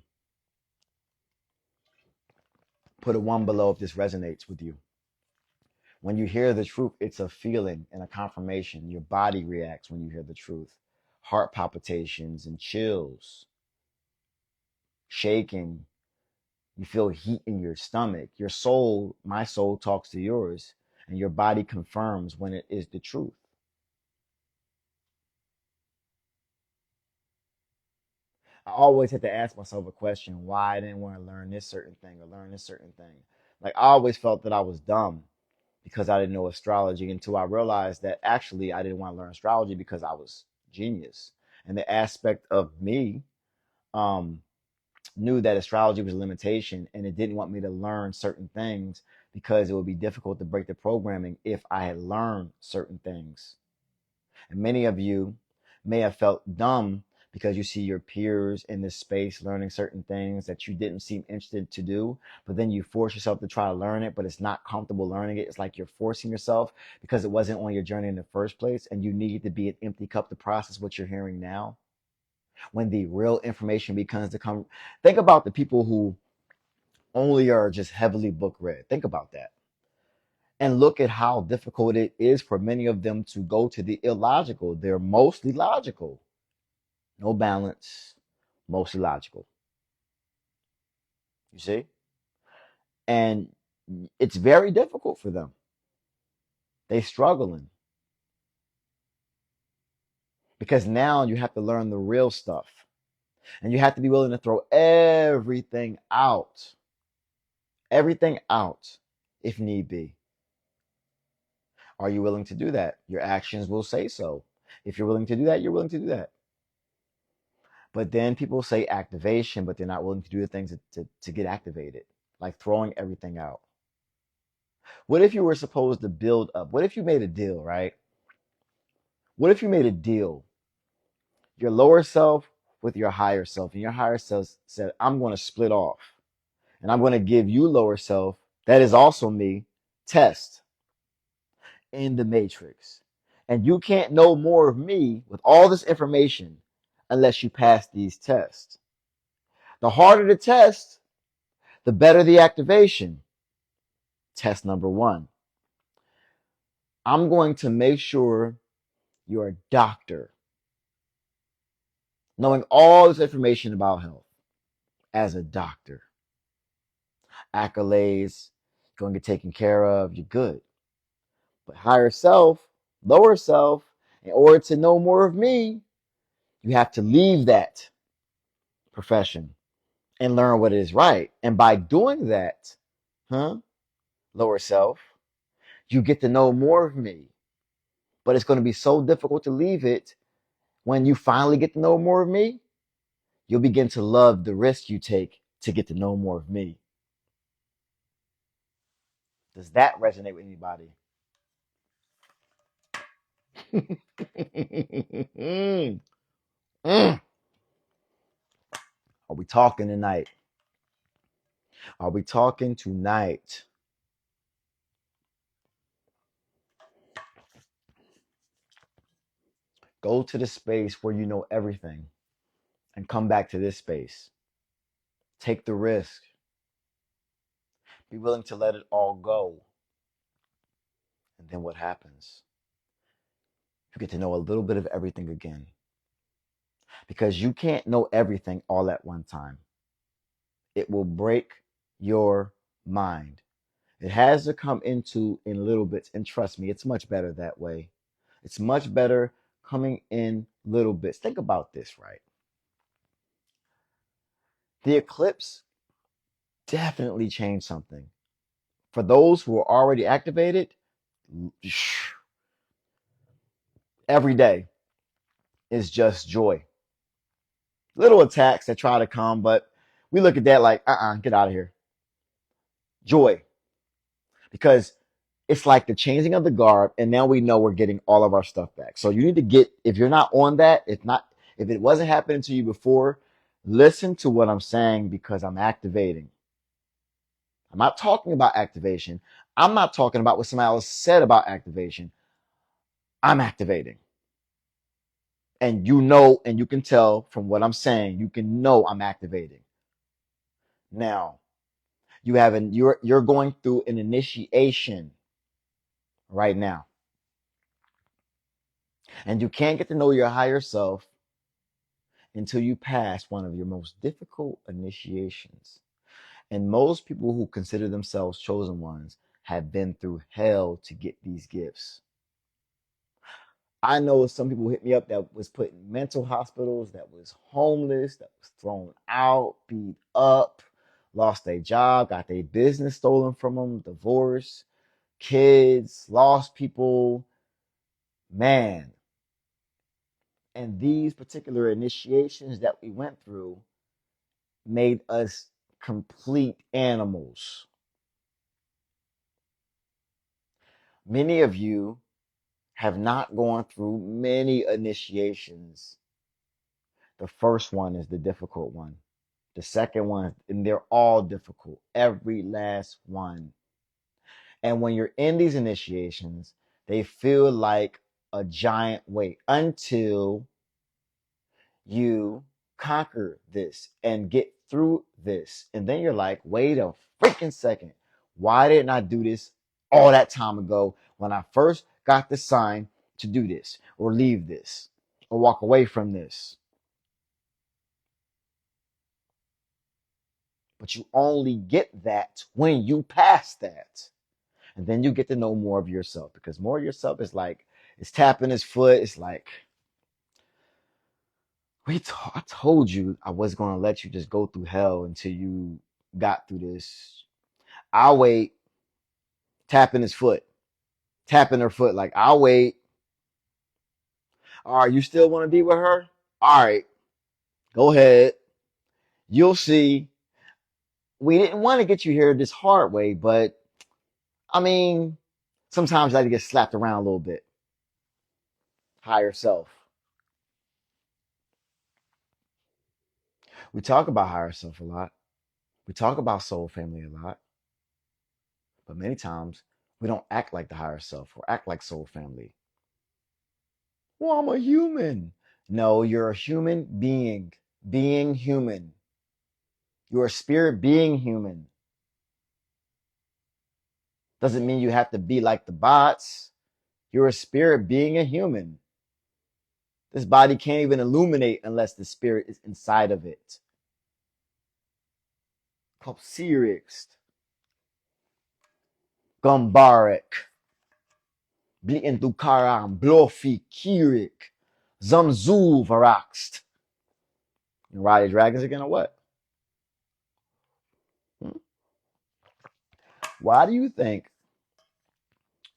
Put a one below if this resonates with you. When you hear the truth, it's a feeling and a confirmation. Your body reacts when you hear the truth. Heart palpitations and chills, shaking. You feel heat in your stomach. Your soul, my soul talks to yours, and your body confirms when it is the truth. I always had to ask myself a question why I didn't want to learn this certain thing or learn this certain thing. Like, I always felt that I was dumb because I didn't know astrology until I realized that actually I didn't want to learn astrology because I was genius. And the aspect of me um, knew that astrology was a limitation and it didn't want me to learn certain things because it would be difficult to break the programming if I had learned certain things. And many of you may have felt dumb because you see your peers in this space learning certain things that you didn't seem interested to do, but then you force yourself to try to learn it, but it's not comfortable learning it. It's like you're forcing yourself because it wasn't on your journey in the first place, and you need to be an empty cup to process what you're hearing now. When the real information becomes to come, think about the people who only are just heavily book read. Think about that. And look at how difficult it is for many of them to go to the illogical. They're mostly logical. No balance, mostly logical. You see? And it's very difficult for them. They struggling because now you have to learn the real stuff. And you have to be willing to throw everything out if need be. Are you willing to do that? Your actions will say so. If you're willing to do that, you're willing to do that. But then people say activation, but they're not willing to do the things to get activated, like throwing everything out. What if you were supposed to build up? What if you made a deal, right? What if you made a deal, your lower self with your higher self, and your higher self said, I'm going to split off and I'm going to give you, lower self, that is also me, test in the matrix. And you can't know more of me with all this information unless you pass these tests. The harder the test, the better the activation. Test number one. I'm going to make sure you're a doctor, knowing all this information about health as a doctor. Accolades, going to get taken care of, you're good. But higher self, lower self, in order to know more of me, you have to leave that profession and learn what is right. And by doing that, lower self, you get to know more of me. But it's going to be so difficult to leave it. When you finally get to know more of me, you'll begin to love the risk you take to get to know more of me. Does that resonate with anybody? Mm. Are we talking tonight? Are we talking tonight? Go to the space where you know everything and come back to this space. Take the risk. Be willing to let it all go. And then what happens? You get to know a little bit of everything again. Because you can't know everything all at one time. It will break your mind. It has to come into in little bits. And trust me, it's much better that way. It's much better coming in little bits. Think about this, right? The eclipse definitely changed something. For those who are already activated, every day is just joy. Little attacks that try to come, but we look at that like, get out of here. Joy. Because it's like the changing of the guard, and now we know we're getting all of our stuff back. So you need to get, if you're not on that, if it wasn't happening to you before, listen to what I'm saying because I'm activating. I'm not talking about activation. I'm not talking about what somebody else said about activation. I'm activating. And you know, and you can tell from what I'm saying, you can know I'm activating. Now, you're going through an initiation right now. And you can't get to know your higher self until you pass one of your most difficult initiations. And most people who consider themselves chosen ones have been through hell to get these gifts. I know some people hit me up that was put in mental hospitals, that was homeless, that was thrown out, beat up, lost their job, got their business stolen from them, divorce, kids, lost people. Man. And these particular initiations that we went through made us complete animals. Many of you have not gone through many initiations. The first one is the difficult one. The second one, and they're all difficult, every last one. And when you're in these initiations, they feel like a giant weight until you conquer this and get through this. And then you're like, wait a freaking second. Why didn't I do this all that time ago when I first got the sign to do this or leave this or walk away from this. But you only get that when you pass that. And then you get to know more of yourself, because more of yourself is like, it's tapping his foot. It's like, I told you I was going to let you just go through hell until you got through this. I'll wait, tapping his foot, tapping her foot. Like, I'll wait. All right, you still want to be with her? All right, go ahead. You'll see. We didn't want to get you here this hard way, but I mean, sometimes I like to get slapped around a little bit. Higher self. We talk about higher self a lot. We talk about soul family a lot, but many times we don't act like the higher self or act like soul family. Well, I'm a human. No, you're a human being human. You're a spirit being human. Doesn't mean you have to be like the bots. You're a spirit being a human. This body can't even illuminate unless the spirit is inside of it. Kopsirix, Gombarek, Blientukaram, Blofi, Kirik, Zamzul, Varakst. You ride your dragons again or what? Why do you think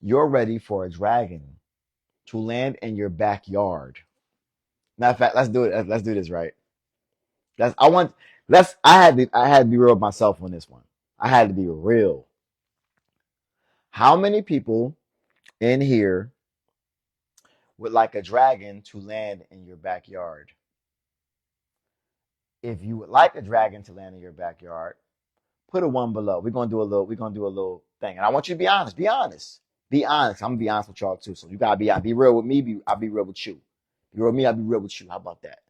you're ready for a dragon to land in your backyard? Matter of fact, let's do it. Let's do this right. That's I want. I had to be real with myself on this one. I had to be real. How many people in here would like a dragon to land in your backyard? If you would like a dragon to land in your backyard, put a one below. We're gonna do a little thing. And I want you to be honest. Be honest. Be honest. I'm gonna be honest with y'all too. So you gotta be real with me, I'll be real with you. Be real with me, I'll be real with you. How about that?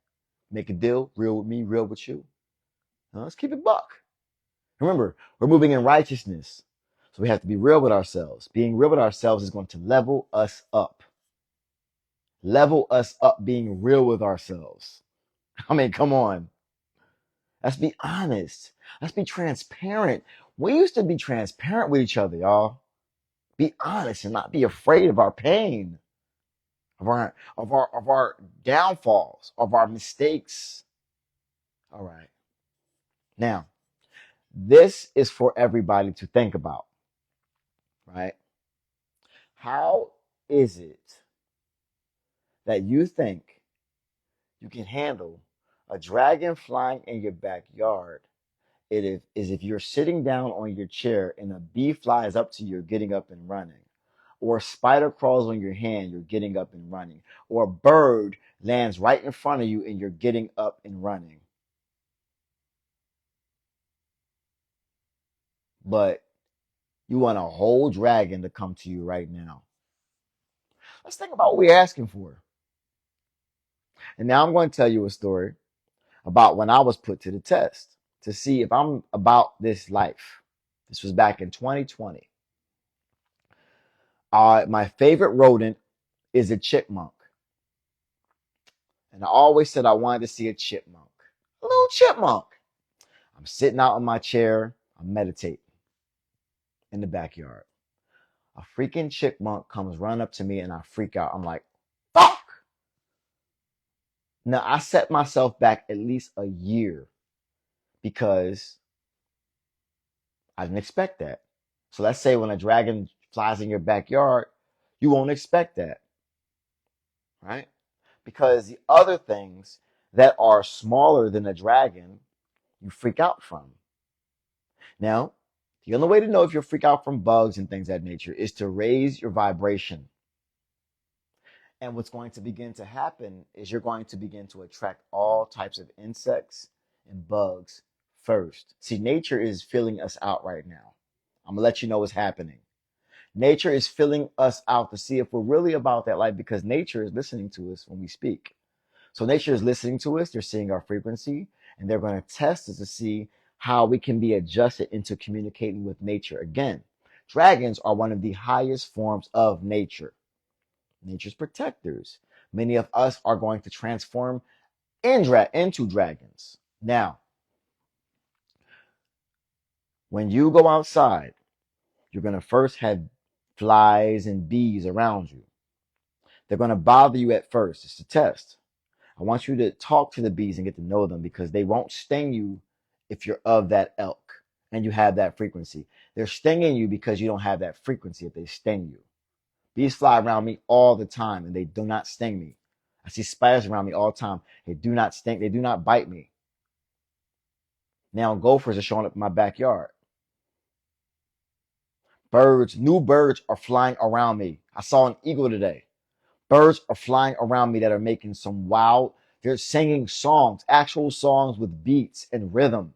Make a deal, real with me, real with you. Let's keep it buck. Remember, we're moving in righteousness. So we have to be real with ourselves. Being real with ourselves is going to level us up. Level us up being real with ourselves. I mean, come on. Let's be honest. Let's be transparent. We used to be transparent with each other, y'all. Be honest and not be afraid of our pain, of our downfalls, of our mistakes. All right. Now, this is for everybody to think about, right? How is it that you think you can handle a dragon flying in your backyard? It is if you're sitting down on your chair and a bee flies up to you, you're getting up and running. Or a spider crawls on your hand, you're getting up and running. Or a bird lands right in front of you and you're getting up and running. But you want a whole dragon to come to you right now. Let's think about what we're asking for. And now I'm going to tell you a story about when I was put to the test to see if I'm about this life. This was back in 2020. My favorite rodent is a chipmunk. And I always said I wanted to see a chipmunk. A little chipmunk. I'm sitting out in my chair. I'm meditating in the backyard. A freaking chipmunk comes running up to me and I freak out. I'm like, fuck! Now, I set myself back at least a year because I didn't expect that. So let's say when a dragon flies in your backyard, you won't expect that, right? Because the other things that are smaller than a dragon, you freak out from. Now, the only way to know if you freak out from bugs and things of that nature is to raise your vibration. And what's going to begin to happen is you're going to begin to attract all types of insects and bugs first. See, nature is filling us out right now. I'm going to let you know what's happening. Nature is filling us out to see if we're really about that life, because nature is listening to us when we speak. So nature is listening to us. They're seeing our frequency and they're going to test us to see how we can be adjusted into communicating with nature again. Dragons are one of the highest forms of nature, nature's protectors. Many of us are going to transform into dragons. Now, when you go outside, you're going to first have flies and bees around you. They're going to bother you at first. It's a test. I want you to talk to the bees and get to know them because they won't sting you if you're of that elk and you have that frequency. They're stinging you because you don't have that frequency if they sting you. Bees fly around me all the time and they do not sting me. I see spiders around me all the time. They do not sting. They do not bite me. Now gophers are showing up in my backyard. New birds are flying around me. I saw an eagle today. Birds are flying around me that are making some wild, they're singing songs, actual songs with beats and rhythm.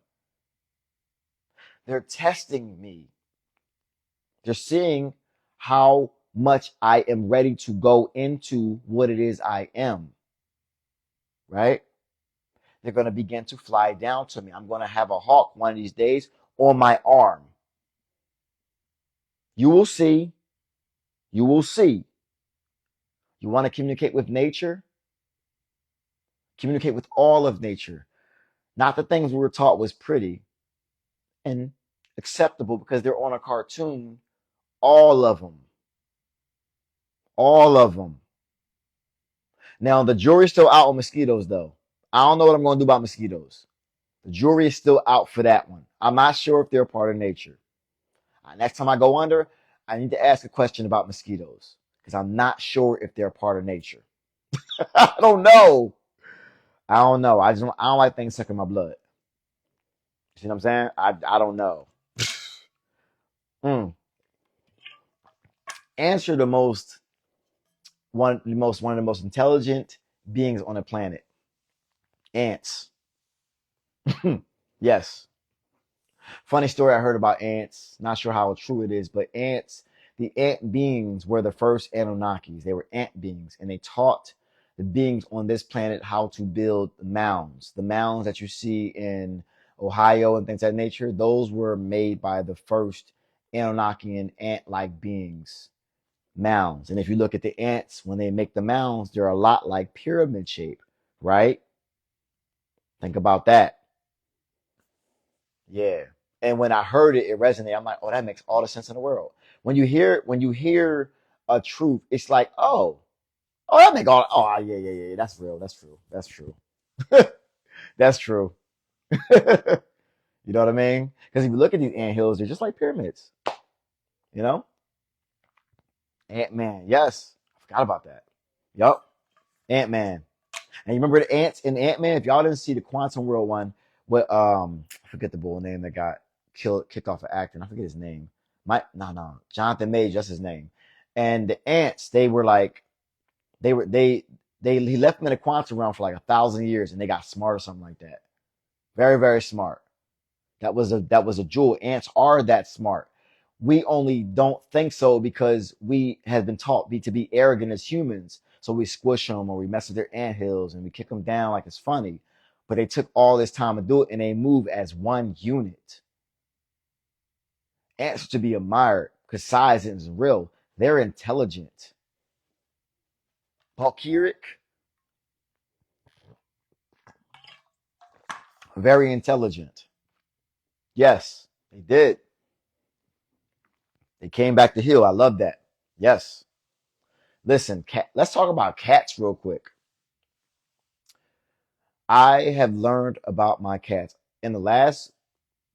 They're testing me. They're seeing how much I am ready to go into what it is I am. Right? They're going to begin to fly down to me. I'm going to have a hawk one of these days on my arm. You will see. You will see. You want to communicate with nature? Communicate with all of nature. Not the things we were taught was pretty and acceptable because they're on a cartoon. All of them. All of them. Now, the jury's still out on mosquitoes, though. I don't know what I'm going to do about mosquitoes. The jury is still out for that one. I'm not sure if they're a part of nature. Next time I go under, I need to ask a question about mosquitoes because I'm not sure if they're a part of nature. I don't know. I don't know. I don't like things sucking my blood. You see what I'm saying? I don't know. Mm. Ants are one of the most intelligent beings on the planet. Ants. Yes. Funny story I heard about ants. Not sure how true it is, but ants, the ant beings were the first Anunnakis. They were ant beings, and they taught the beings on this planet how to build mounds. The mounds that you see in Ohio and things of that nature, those were made by the first Anunnakian ant-like beings. Mounds. And if you look at the ants, when they make the mounds, they're a lot like pyramid shape, right? Think about that. Yeah. And when I heard it, it resonated. I'm like, oh, that makes all the sense in the world. When you hear a truth, it's like, oh, that make all. Oh, yeah. That's real. That's true. That's true. That's true. You know what I mean? Because if you look at these ant hills, they're just like pyramids. You know, Ant Man. Yes, I forgot about that. Yup, Ant Man. And you remember the ants in Ant Man? If y'all didn't see the Quantum World one, what I forget the bull name that got kicked off of acting. I forget his name. No, Jonathan Majors, that's his name. And the ants, they were like, they were they he left them in the quantum realm for like 1,000 years, and they got smart or something like that. Very very smart. That was a jewel. Ants are that smart. We only don't think so because we have been taught to be arrogant as humans. So we squish them or we mess with their ant hills and we kick them down like it's funny. But they took all this time to do it and they move as one unit. Ants are to be admired because size isn't real. They're intelligent. Valkyric, very intelligent. Yes, they did. They came back to heal. I love that. Yes. Listen, let's talk about cats real quick. I have learned about my cats in the last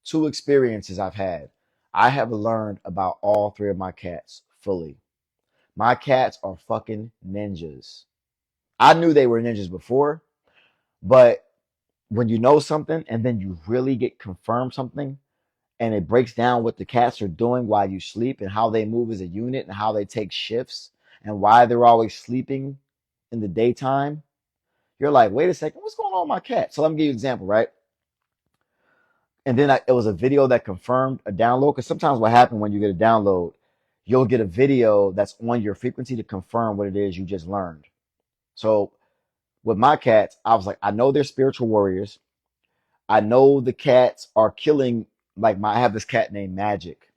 two experiences I've had. I have learned about all three of my cats fully. My cats are fucking ninjas. I knew they were ninjas before, but when you know something and then you really get confirmed something and it breaks down what the cats are doing while you sleep and how they move as a unit and how they take shifts and why they're always sleeping in the daytime, you're like, wait a second, what's going on with my cat? So let me give you an example, right? And then it was a video that confirmed a download. Because sometimes what happens when you get a download, you'll get a video that's on your frequency to confirm what it is you just learned. So with my cats, I was like, I know they're spiritual warriors. I know the cats are killing. Like I have this cat named Magic.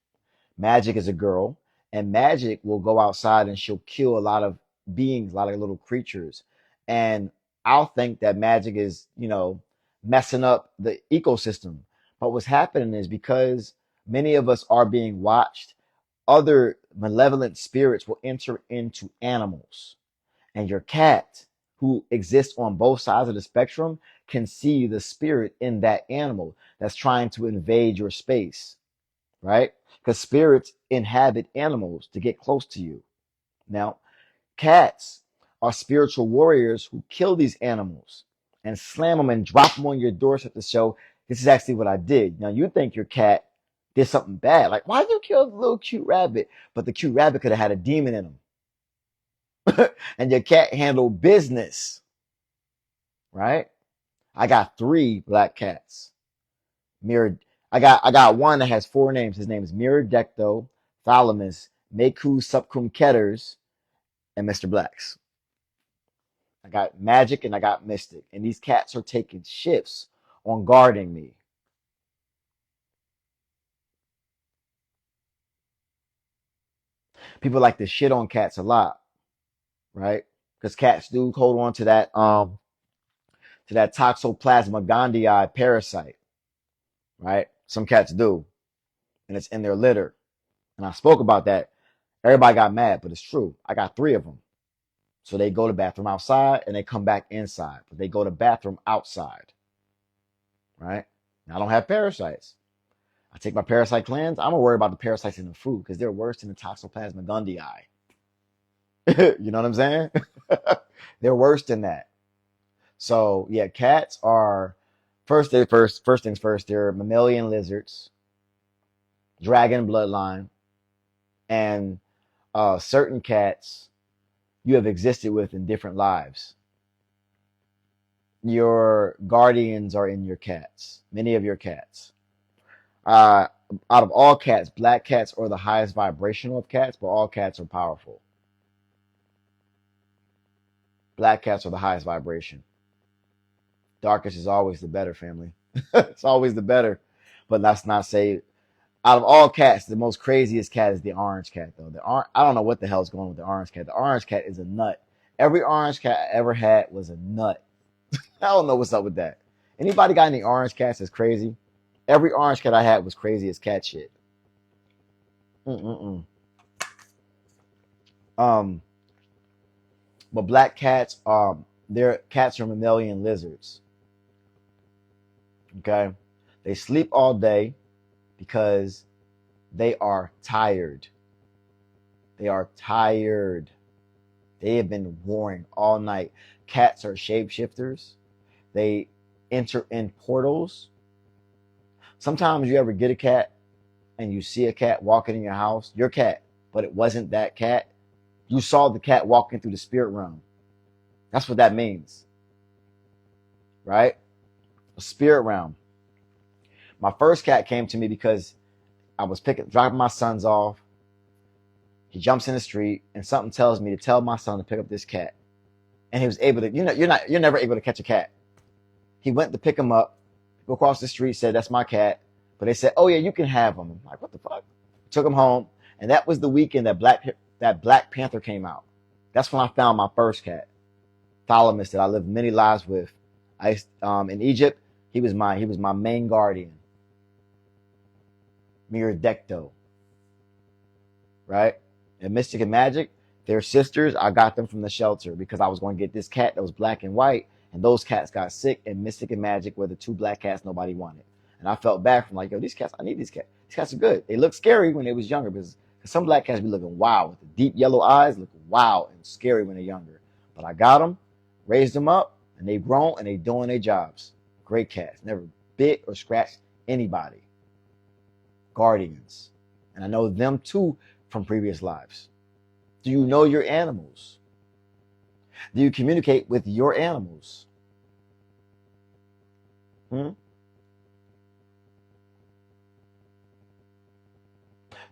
Magic is a girl, and Magic will go outside and she'll kill a lot of beings, a lot of little creatures. And I'll think that Magic is, messing up the ecosystem. But what's happening is because many of us are being watched, other malevolent spirits will enter into animals. And your cat, who exists on both sides of the spectrum, can see the spirit in that animal that's trying to invade your space, right? Because spirits inhabit animals to get close to you. Now, cats are spiritual warriors who kill these animals and slam them and drop them on your doorstep to show this is actually what I did. Now, you think your cat did something bad. Like, why did you kill the little cute rabbit? But the cute rabbit could have had a demon in him. And your cat handled business, right? I got 3 black cats. Mirror. I got one that has 4 names. His name is Miradecto, Thalamus, Meku Subcum Ketters, and Mr. Blacks. I got Magic and I got Mystic. And these cats are taking shifts on guarding me. People like to shit on cats a lot, right? Because cats do hold on to that Toxoplasma gondii parasite, right? Some cats do, and it's in their litter. And I spoke about that. Everybody got mad, but it's true. I got 3 of them. So they go to the bathroom outside and they come back inside, but they go to the bathroom outside, right? Now, I don't have parasites. I take my parasite cleanse. I'm gonna worry about the parasites in the food because they're worse than the Toxoplasma gondii. You know what I'm saying? They're worse than that. So yeah, cats are first things first. They're mammalian lizards, dragon bloodline, and certain cats you have existed with in different lives. Your guardians are in your cats, many of your cats. Uh, Out of all cats, black cats are the highest vibrational of cats, but all cats are powerful. Black cats are the highest vibration. Darkest is always the better, family. It's always the better. But let's not say out of all cats, the most craziest cat is the orange cat, though. I don't know what the hell's going on with the orange cat. The orange cat is a nut. Every orange cat I ever had was a nut. I don't know what's up with that. Anybody got any orange cats that's crazy? Every orange cat I had was crazy as cat shit. Mm-mm-mm. Um, but black cats, their cats are mammalian lizards. Okay, they sleep all day because they are tired. They are tired. They have been warring all night. Cats are shapeshifters. They enter in portals. Sometimes you ever get a cat and you see a cat walking in your house, your cat, but it wasn't that cat. You saw the cat walking through the spirit realm. That's what that means, right? A spirit realm. My first cat came to me because I was dropping my sons off. He jumps in the street, and something tells me to tell my son to pick up this cat. And he was able to. You're never able to catch a cat. He went to pick him up. Go across the street, said, "That's my cat." But they said, "Oh yeah, you can have him." I'm like, what the fuck? Took him home, and that was the weekend that Black Panther came out. That's when I found my first cat, Thalamus, that I lived many lives with. In Egypt, he was my main guardian, Miradecto, right? And Mystic and Magic, they're sisters. I got them from the shelter because I was going to get this cat that was black and white, and those cats got sick. And Mystic and Magic were the 2 black cats nobody wanted. And I felt bad from like, yo, these cats, I need these cats. These cats are good. They look scary when they was younger because some black cats be looking wild with the deep yellow eyes, looking wild and scary when they're younger. But I got them, raised them up, and they've grown and they doing their jobs. Great cats, never bit or scratched anybody. Guardians, and I know them too from previous lives. Do you know your animals? Do you communicate with your animals? Hmm?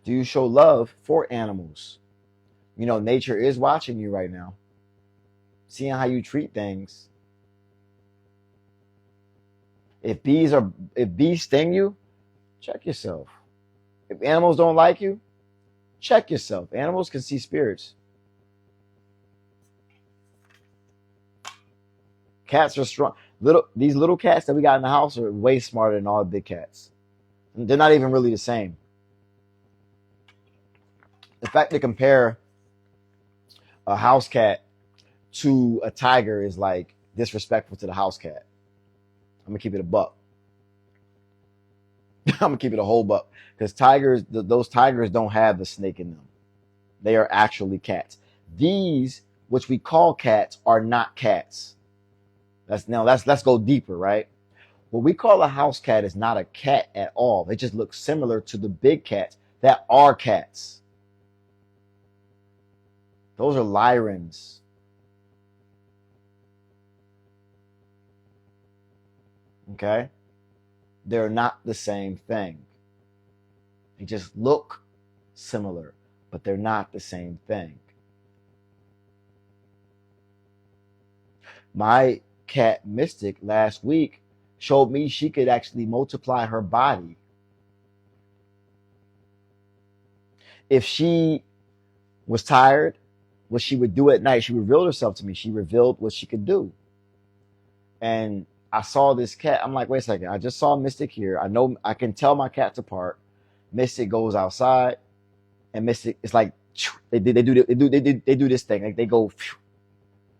Do you show love for animals? Nature is watching you right now, seeing how you treat things. If bees sting you, check yourself. If animals don't like you, Check yourself. Animals can see spirits. Cats are strong. These little cats that we got in the house are way smarter than all the big cats. They're not even really the same. The fact to compare a house cat to a tiger is like disrespectful to the house cat. I'm gonna keep it a buck. I'm gonna keep it a whole buck because those tigers don't have the snake in them. They are actually cats. These, which we call cats, are not cats. Let's go deeper, right? What we call a house cat is not a cat at all. They just look similar to the big cats that are cats. Those are lyrans. Okay? They're not the same thing. They just look similar, but they're not the same thing. My cat Mystic last week showed me she could actually multiply her body. If she was tired, what she would do at night, she revealed herself to me. She revealed what she could do. And I saw this cat. I'm like, wait a second. I just saw Mystic here. I know I can tell my cats apart. Mystic goes outside, and Mystic is like they do this thing. Like they go,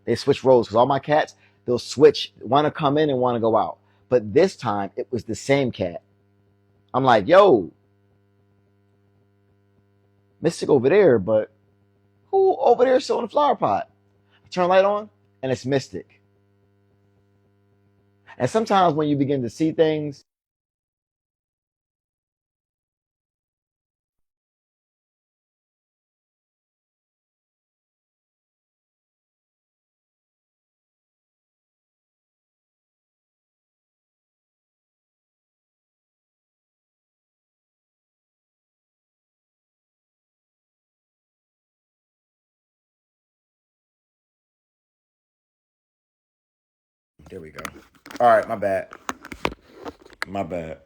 they switch roles because all my cats they'll switch, want to come in and want to go out. But this time it was the same cat. I'm like, yo, Mystic over there, but who over there still in the flower pot? I turn the light on, and it's Mystic. And sometimes when you begin to see things, there we go. All right, my bad. My bad.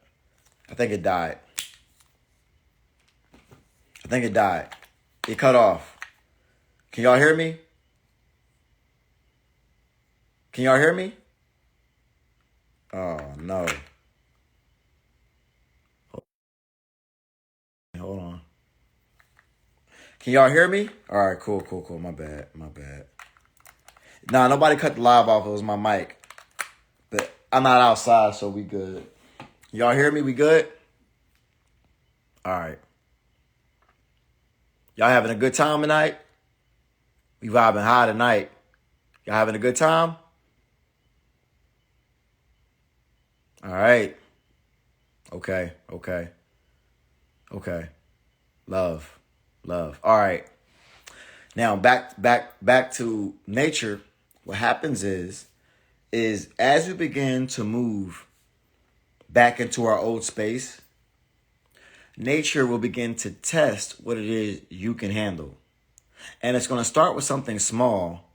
I think it died. I think it died. It cut off. Can y'all hear me? Can y'all hear me? Oh, no. Hold on. Can y'all hear me? All right, cool. My bad. Nah, nobody cut the live off. It was my mic. But I'm not outside, so we good. Y'all hear me? We good? All right. Y'all having a good time tonight? We vibing high tonight. Y'all having a good time? All right. Okay. Love. All right. Now back to nature. What happens is as we begin to move back into our old space, nature will begin to test what it is you can handle. And it's going to start with something small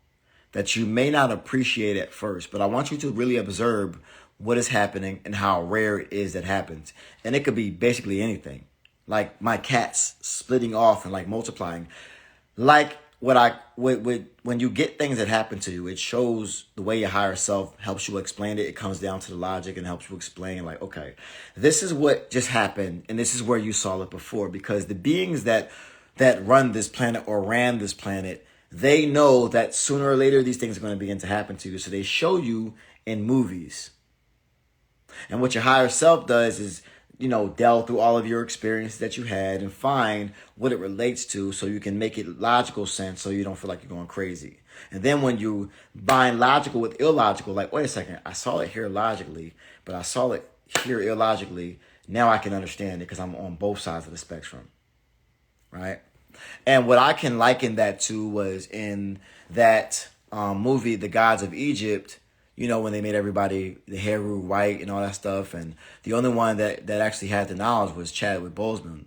that you may not appreciate at first, but I want you to really observe what is happening and how rare it is that happens. And it could be basically anything. Like my cats splitting off and like multiplying. Like when you get things that happen to you, it shows the way your higher self helps you explain it. It comes down to the logic and helps you explain like, okay, this is what just happened and this is where you saw it before, because the beings that run this planet or ran this planet, they know that sooner or later these things are going to begin to happen to you. So they show you in movies. And what your higher self does is, delve through all of your experiences that you had and find what it relates to so you can make it logical sense so you don't feel like you're going crazy. And then when you bind logical with illogical, like, wait a second, I saw it here logically, but I saw it here illogically. Now I can understand it because I'm on both sides of the spectrum, right? And what I can liken that to was in that movie, The Gods of Egypt, when they made everybody, the hair grew white and all that stuff. And the only one that actually had the knowledge was Chadwick Boseman.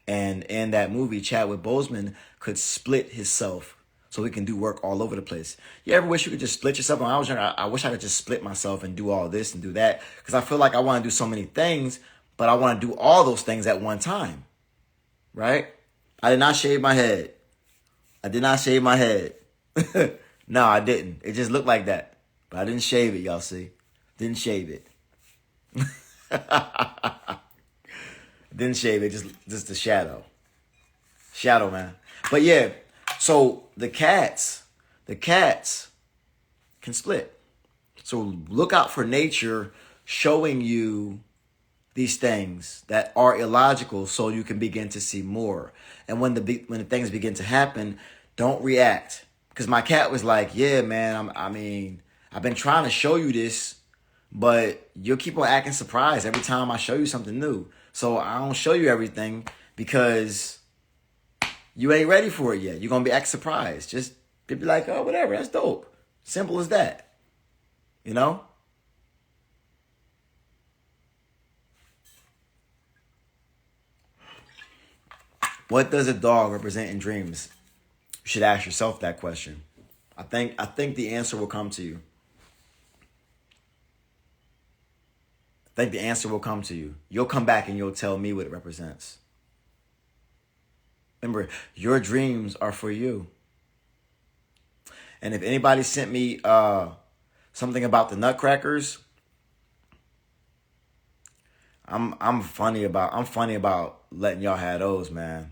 And in that movie, Chadwick Boseman could split himself so he can do work all over the place. You ever wish you could just split yourself? When I was younger, I wish I could just split myself and do all this and do that. Because I feel like I want to do so many things, but I want to do all those things at one time. Right? I did not shave my head. I did not shave my head. No, I didn't. It just looked like that. But I didn't shave it, y'all see. Didn't shave it. Didn't shave it, just the shadow. Shadow, man. But yeah, so the cats can split. So look out for nature showing you these things that are illogical so you can begin to see more. And when the things begin to happen, don't react. Because my cat was like, yeah, man, I've been trying to show you this, but you'll keep on acting surprised every time I show you something new. So I don't show you everything because you ain't ready for it yet. You're going to be acting surprised. Just be like, oh, whatever, that's dope. Simple as that. You know? What does a dog represent in dreams? You should ask yourself that question. I think the answer will come to you. I think the answer will come to you. You'll come back and you'll tell me what it represents. Remember, your dreams are for you. And if anybody sent me something about the nutcrackers, I'm funny about letting y'all have those, man.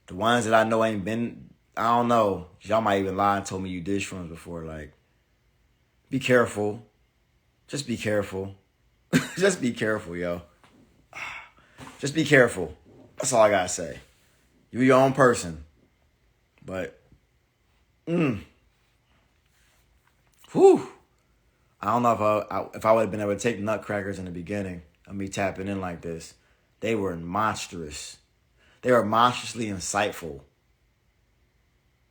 The ones that I know ain't been, I don't know. Y'all might even lie and told me you did shrooms before. Like, be careful. Just be careful. Just be careful, yo. Just be careful. That's all I gotta say. You're your own person. But, whew. I don't know if I would have been able to take nutcrackers in the beginning of me tapping in like this. They were monstrous. They were monstrously insightful.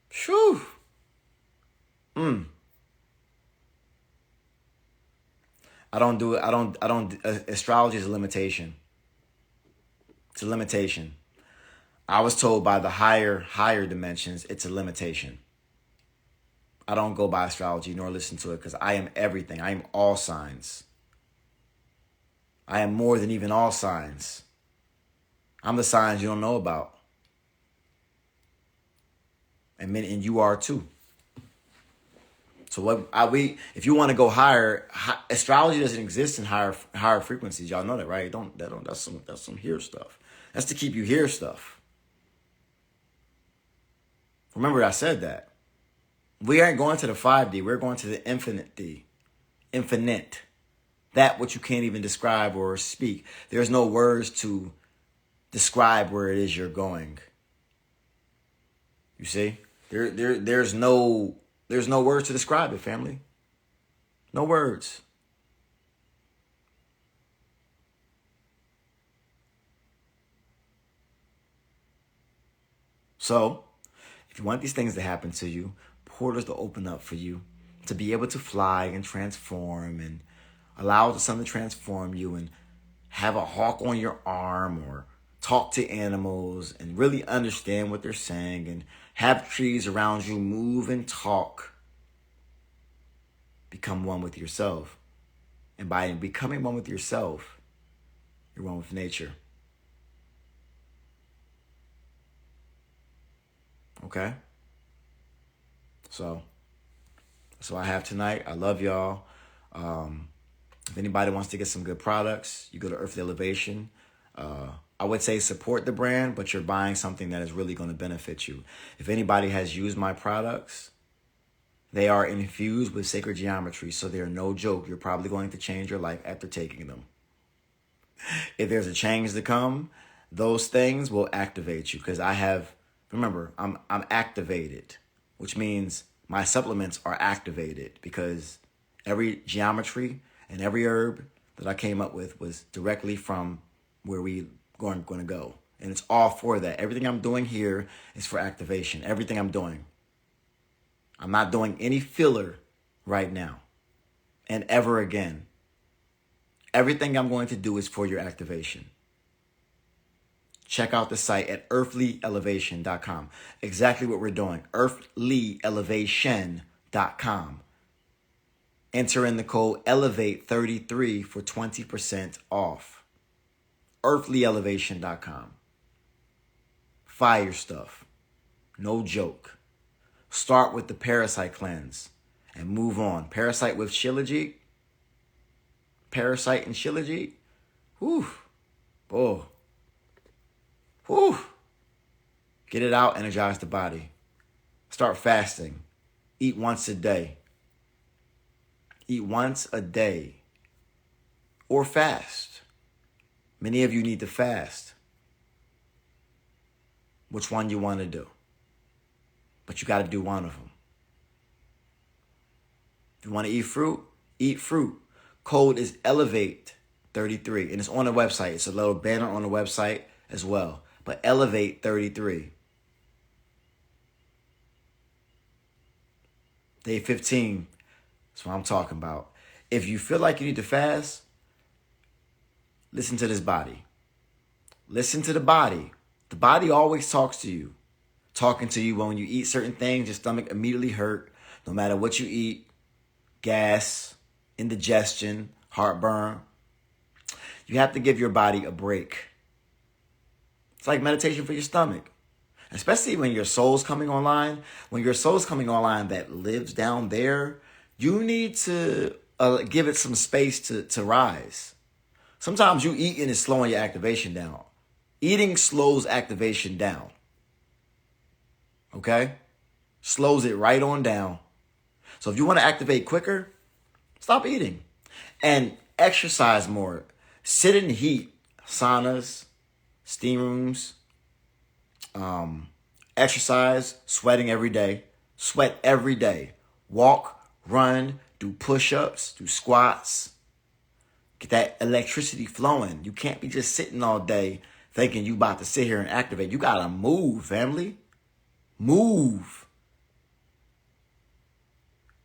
Phew. I don't do it. Astrology is a limitation. It's a limitation. I was told by the higher dimensions, it's a limitation. I don't go by astrology nor listen to it because I am everything. I am all signs. I am more than even all signs. I'm the signs you don't know about. And you are too. So if you want to go higher, astrology doesn't exist in higher frequencies. Y'all know that, right? That's some here stuff. That's to keep you here stuff. Remember I said that. We aren't going to the 5D. We're going to the infinite D. Infinite. That which you can't even describe or speak. There's no words to describe where it is you're going. You see? There's no words to describe it, family. No words. So, if you want these things to happen to you, portals to open up for you, to be able to fly and transform and allow the sun to transform you and have a hawk on your arm or talk to animals and really understand what they're saying and have trees around you move and talk. Become one with yourself. And by becoming one with yourself, you're one with nature. Okay? So, that's what I have tonight. I love y'all. If anybody wants to get some good products, you go to Earthly Elevation. I would say support the brand, but you're buying something that is really going to benefit you. If anybody has used my products, they are infused with sacred geometry, so they're no joke. You're probably going to change your life after taking them. If there's a change to come, those things will activate you because remember, I'm activated, which means my supplements are activated because every geometry and every herb that I came up with was directly from where we going to go. And it's all for that. Everything I'm doing here is for activation. Everything I'm doing. I'm not doing any filler right now and ever again. Everything I'm going to do is for your activation. Check out the site at earthlyelevation.com. Exactly what we're doing. earthlyelevation.com. Enter in the code ELEVATE33 for 20% off. earthlyelevation.com. Fire stuff. No joke. Start with the parasite cleanse and move on. Parasite with Shilajit. Parasite and Shilajit. Whew. Oh. Whew. Get it out, energize the body. Start fasting. Eat once a day. Eat once a day. Or fast. Many of you need to fast. Which one you want to do? But you got to do one of them. If you want to eat fruit, eat fruit. Code is Elevate33. And it's on the website. It's a little banner on the website as well. But Elevate33. Day 15. That's what I'm talking about. If you feel like you need to fast, listen to this body. Listen to the body. The body always talks to you. Talking to you when you eat certain things, your stomach immediately hurt. No matter what you eat, gas, indigestion, heartburn. You have to give your body a break. It's like meditation for your stomach. Especially when your soul's coming online. When your soul's coming online that lives down there, you need to give it some space to rise. Sometimes you eating is slowing your activation down. Eating slows activation down. Okay? Slows it right on down. So if you want to activate quicker, stop eating. And exercise more. Sit in heat. Saunas, steam rooms. Exercise, sweating every day. Sweat every day. Walk, run, do push-ups, do squats. Get that electricity flowing. You can't be just sitting all day thinking you about to sit here and activate. You got to move, family. Move.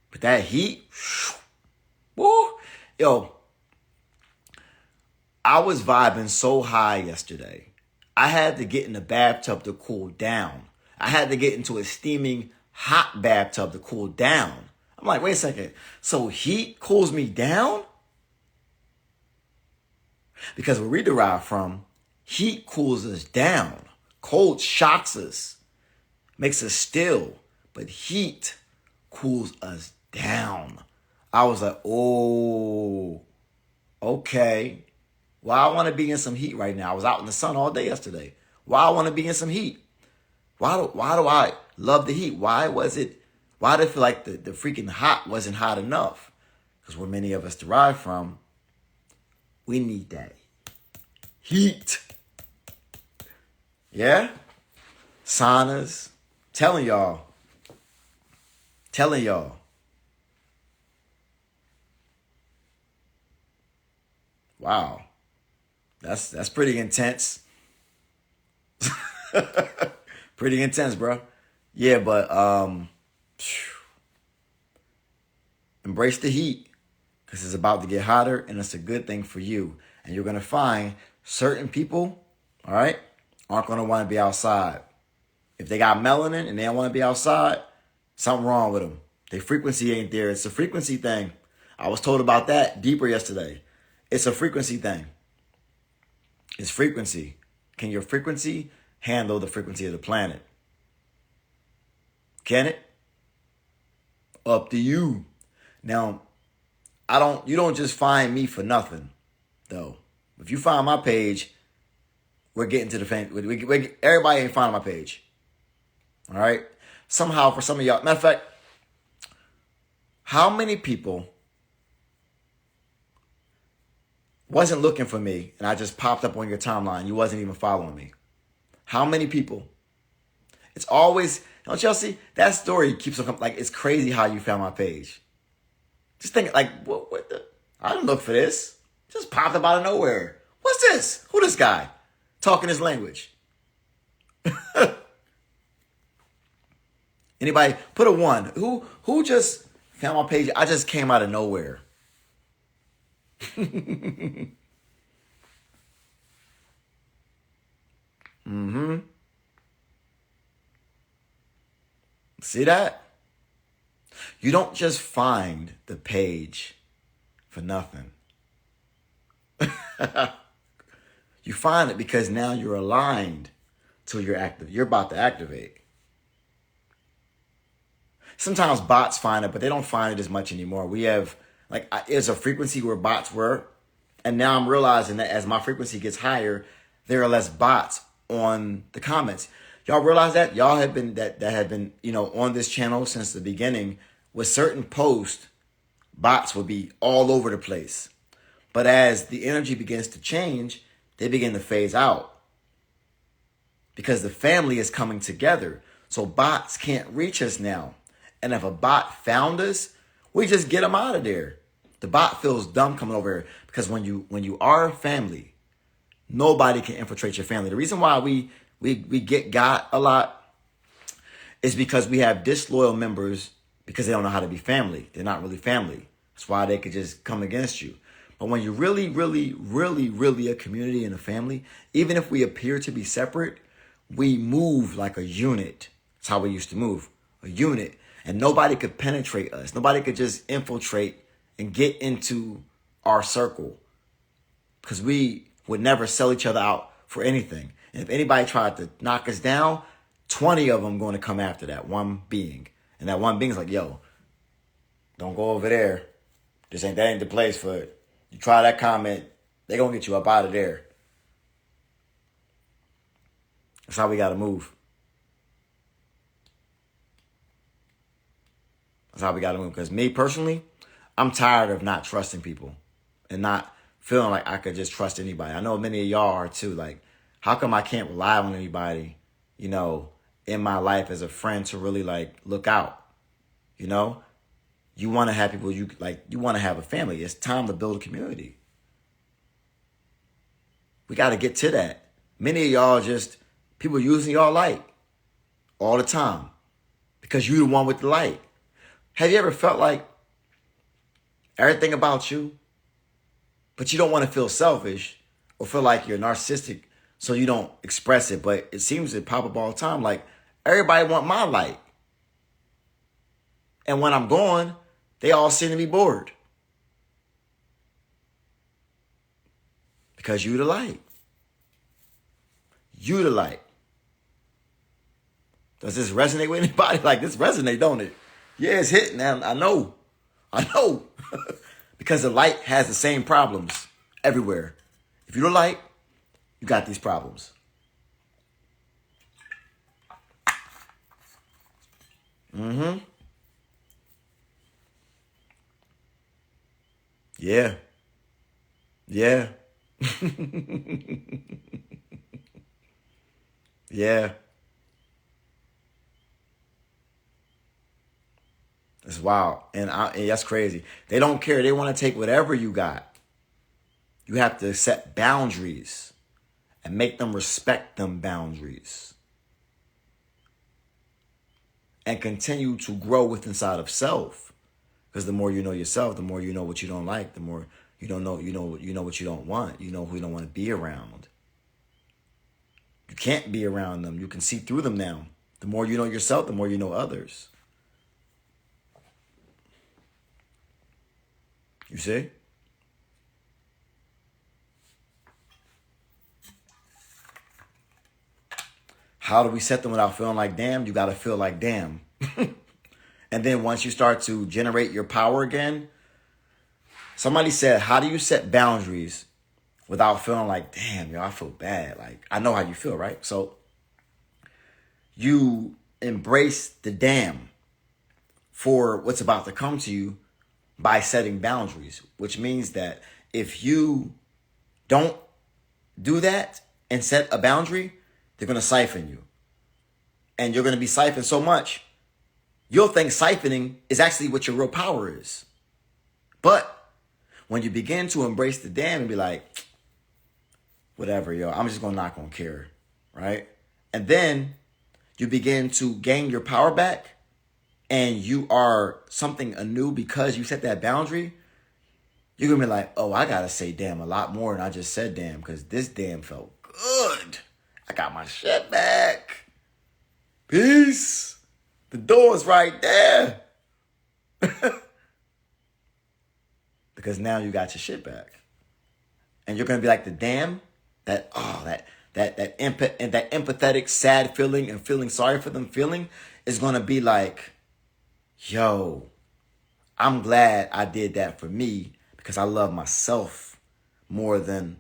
But that heat, woo. Yo, I was vibing so high yesterday. I had to get in the bathtub to cool down. I had to get into a steaming hot bathtub to cool down. I'm like, wait a second. So heat cools me down? Because where we derive from, heat cools us down. Cold shocks us, makes us still. But heat cools us down. I was like, oh, okay. Why I want to be in some heat right now? I was out in the sun all day yesterday. Why I want to be in some heat? Why do I love the heat? Why did I feel like the freaking hot wasn't hot enough? Because where many of us derive from, we need that heat. Yeah? Saunas. Telling y'all. Wow. That's pretty intense. Pretty intense, bro. Yeah, but embrace the heat because it's about to get hotter and it's a good thing for you. And you're going to find certain people, all right, aren't going to want to be outside. If they got melanin and they don't want to be outside, something wrong with them. Their frequency ain't there. It's a frequency thing. I was told about that deeper yesterday. It's a frequency thing. It's frequency. Can your frequency handle the frequency of the planet? Can it? Up to you. Now, you don't just find me for nothing, though. If you find my page, we're getting to the fan. Everybody ain't finding my page. All right? Somehow, for some of y'all, matter of fact, how many people wasn't looking for me and I just popped up on your timeline? You wasn't even following me. How many people? It's always, don't y'all see? That story keeps on coming. Like, it's crazy how you found my page. Just think, like, what the? I didn't look for this. Just popped up out of nowhere. What's this? Who this guy? Talking his language. Anybody? Put a 1. Who just found my page? I just came out of nowhere. See that? You don't just find the page for nothing. You find it because now you're aligned till you're active. You're about to activate. Sometimes bots find it, but they don't find it as much anymore. We have, like, there's a frequency where bots were, and now I'm realizing that as my frequency gets higher, there are less bots on the comments. Y'all realize that? Y'all have been, that have been, on this channel since the beginning. With certain posts, bots will be all over the place. But as the energy begins to change, they begin to phase out. Because the family is coming together. So bots can't reach us now. And if a bot found us, we just get them out of there. The bot feels dumb coming over here. Because when you are a family, nobody can infiltrate your family. The reason why we get got a lot is because we have disloyal members because they don't know how to be family. They're not really family. That's why they could just come against you. But when you're really, really, really, really a community and a family, even if we appear to be separate, we move like a unit. That's how we used to move, a unit. And nobody could penetrate us. Nobody could just infiltrate and get into our circle. Because we would never sell each other out for anything. And if anybody tried to knock us down, 20 of them going to come after that one being. And that one being is like, yo, don't go over there. That ain't the place for it. You try that comment, they going to get you up out of there. That's how we got to move. That's how we got to move. Because me personally, I'm tired of not trusting people and not feeling like I could just trust anybody. I know many of y'all are too. Like, how come I can't rely on anybody, in my life as a friend to really like look out? You want to have people, you want to have a family. It's time to build a community. We got to get to that. Many of y'all just, people using y'all light all the time because you the one with the light. Have you ever felt like everything about you, but you don't want to feel selfish or feel like you're narcissistic so you don't express it, but it seems to pop up all the time. Like, everybody want my light. And when I'm gone, they all seem to be bored. Because you the light. You the light. Does this resonate with anybody? Like, this resonate, don't it? Yeah, it's hitting. I know. Because the light has the same problems everywhere. If you're the light, you got these problems. Mm-hmm. Yeah. Yeah. Yeah. It's wild. And that's crazy. They don't care. They want to take whatever you got. You have to set boundaries and make them respect them boundaries. And continue to grow with inside of self. Because the more you know yourself, the more you know what you don't like, the more you know what you don't want. You know who you don't want to be around. You can't be around them. You can see through them now. The more you know yourself, the more you know others. You see? How do we set them without feeling like damn? You got to feel like damn. And then once you start to generate your power again, somebody said, how do you set boundaries without feeling like, damn, I feel bad? Like, I know how you feel, right? So you embrace the damn for what's about to come to you by setting boundaries, which means that if you don't do that and set a boundary, they're going to siphon you. And you're going to be siphoned so much, you'll think siphoning is actually what your real power is. But when you begin to embrace the damn and be like, whatever, I'm just going to not going to care, right? And then you begin to gain your power back and you are something anew because you set that boundary, you're going to be like, oh, I got to say damn a lot more than I just said damn because this damn felt good. I got my shit back. Peace. The door's right there. Because now you got your shit back. And you're going to be like the damn, that And that empathetic, sad feeling and feeling sorry for them feeling is gonna be like, yo, I'm glad I did that for me because I love myself more than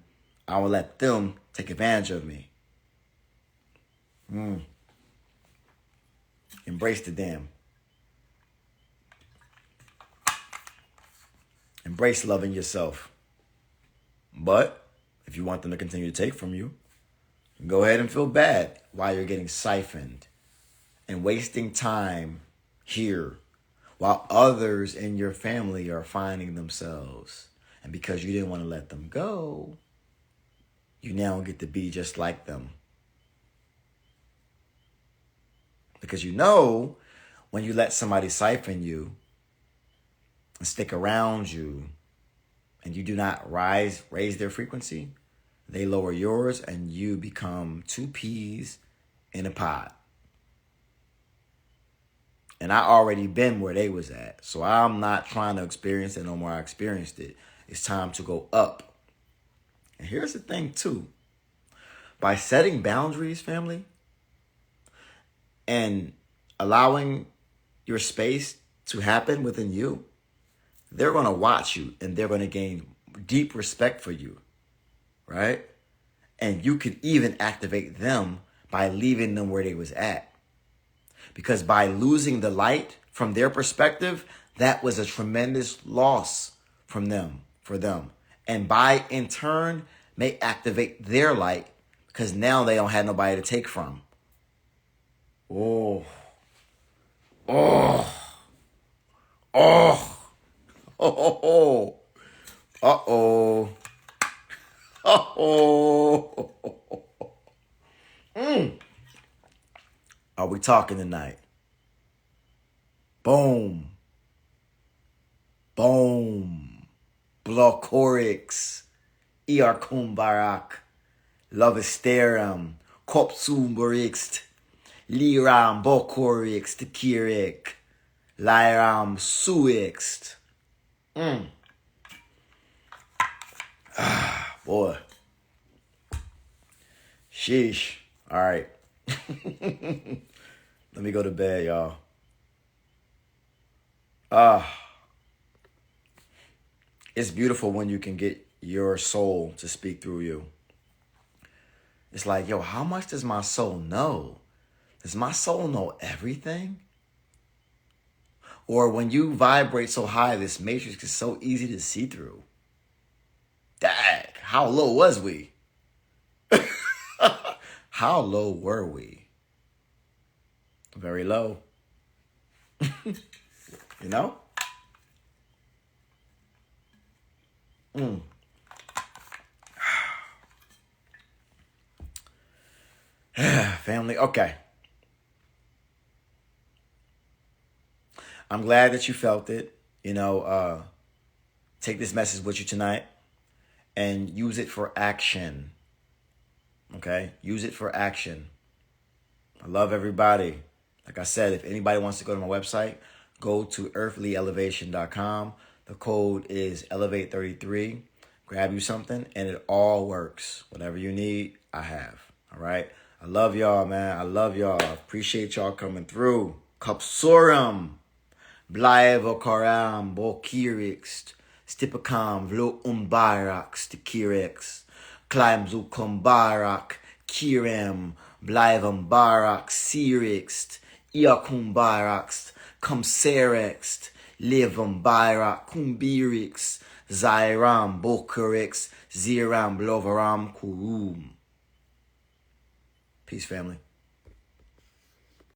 I will let them take advantage of me. Embrace the damn. Embrace loving yourself. But if you want them to continue to take from you, go ahead and feel bad while you're getting siphoned and wasting time here while others in your family are finding themselves. And because you didn't want to let them go, you now get to be just like them. Because you know, when you let somebody siphon you and stick around you, and you do not raise their frequency, they lower yours and you become two peas in a pod. And I already been where they was at. So I'm not trying to experience it no more. I experienced it. It's time to go up. And here's the thing too. By setting boundaries, family, and allowing your space to happen within you, they're going to watch you and they're going to gain deep respect for you, right? And you could even activate them by leaving them where they was at. Because by losing the light from their perspective, that was a tremendous loss from them, for them. And by, in turn, may activate their light because now they don't have nobody to take from. Oh. Oh. Oh. Oh. Uh-oh. Uh-oh. Are we talking tonight? Boom. Boom. Blokorix. Iarkumbarak. Lovisterum. Kopsumborix. Liram Bokorix. Tekirik. Lyram Suix. Boy. Sheesh. All right. Let me go to bed, y'all. It's beautiful when you can get your soul to speak through you. It's like, yo, how much does my soul know? Does my soul know everything? Or when you vibrate so high, this matrix is so easy to see through. Dang, how low was we? How low were we? Very low. You know? Family, okay. I'm glad that you felt it. You know, take this message with you tonight and use it for action. Okay? Use it for action. I love everybody. Like I said, if anybody wants to go to my website, go to earthlyelevation.com. The code is Elevate33. Grab you something, and it all works. Whatever you need, I have. All right? I love y'all, man. I love y'all. Appreciate y'all coming through. Kapsurum. Blijven koram bokirikst. Stipakam vlo umbarak stikirikst. Climb zu kumbarak kirem. Blijven barak sirikst. Iakum barakst. Kumserekst. Leven barak kumbirikst. Zairam bokurikst. Ziram blovaram kurum. Peace, family.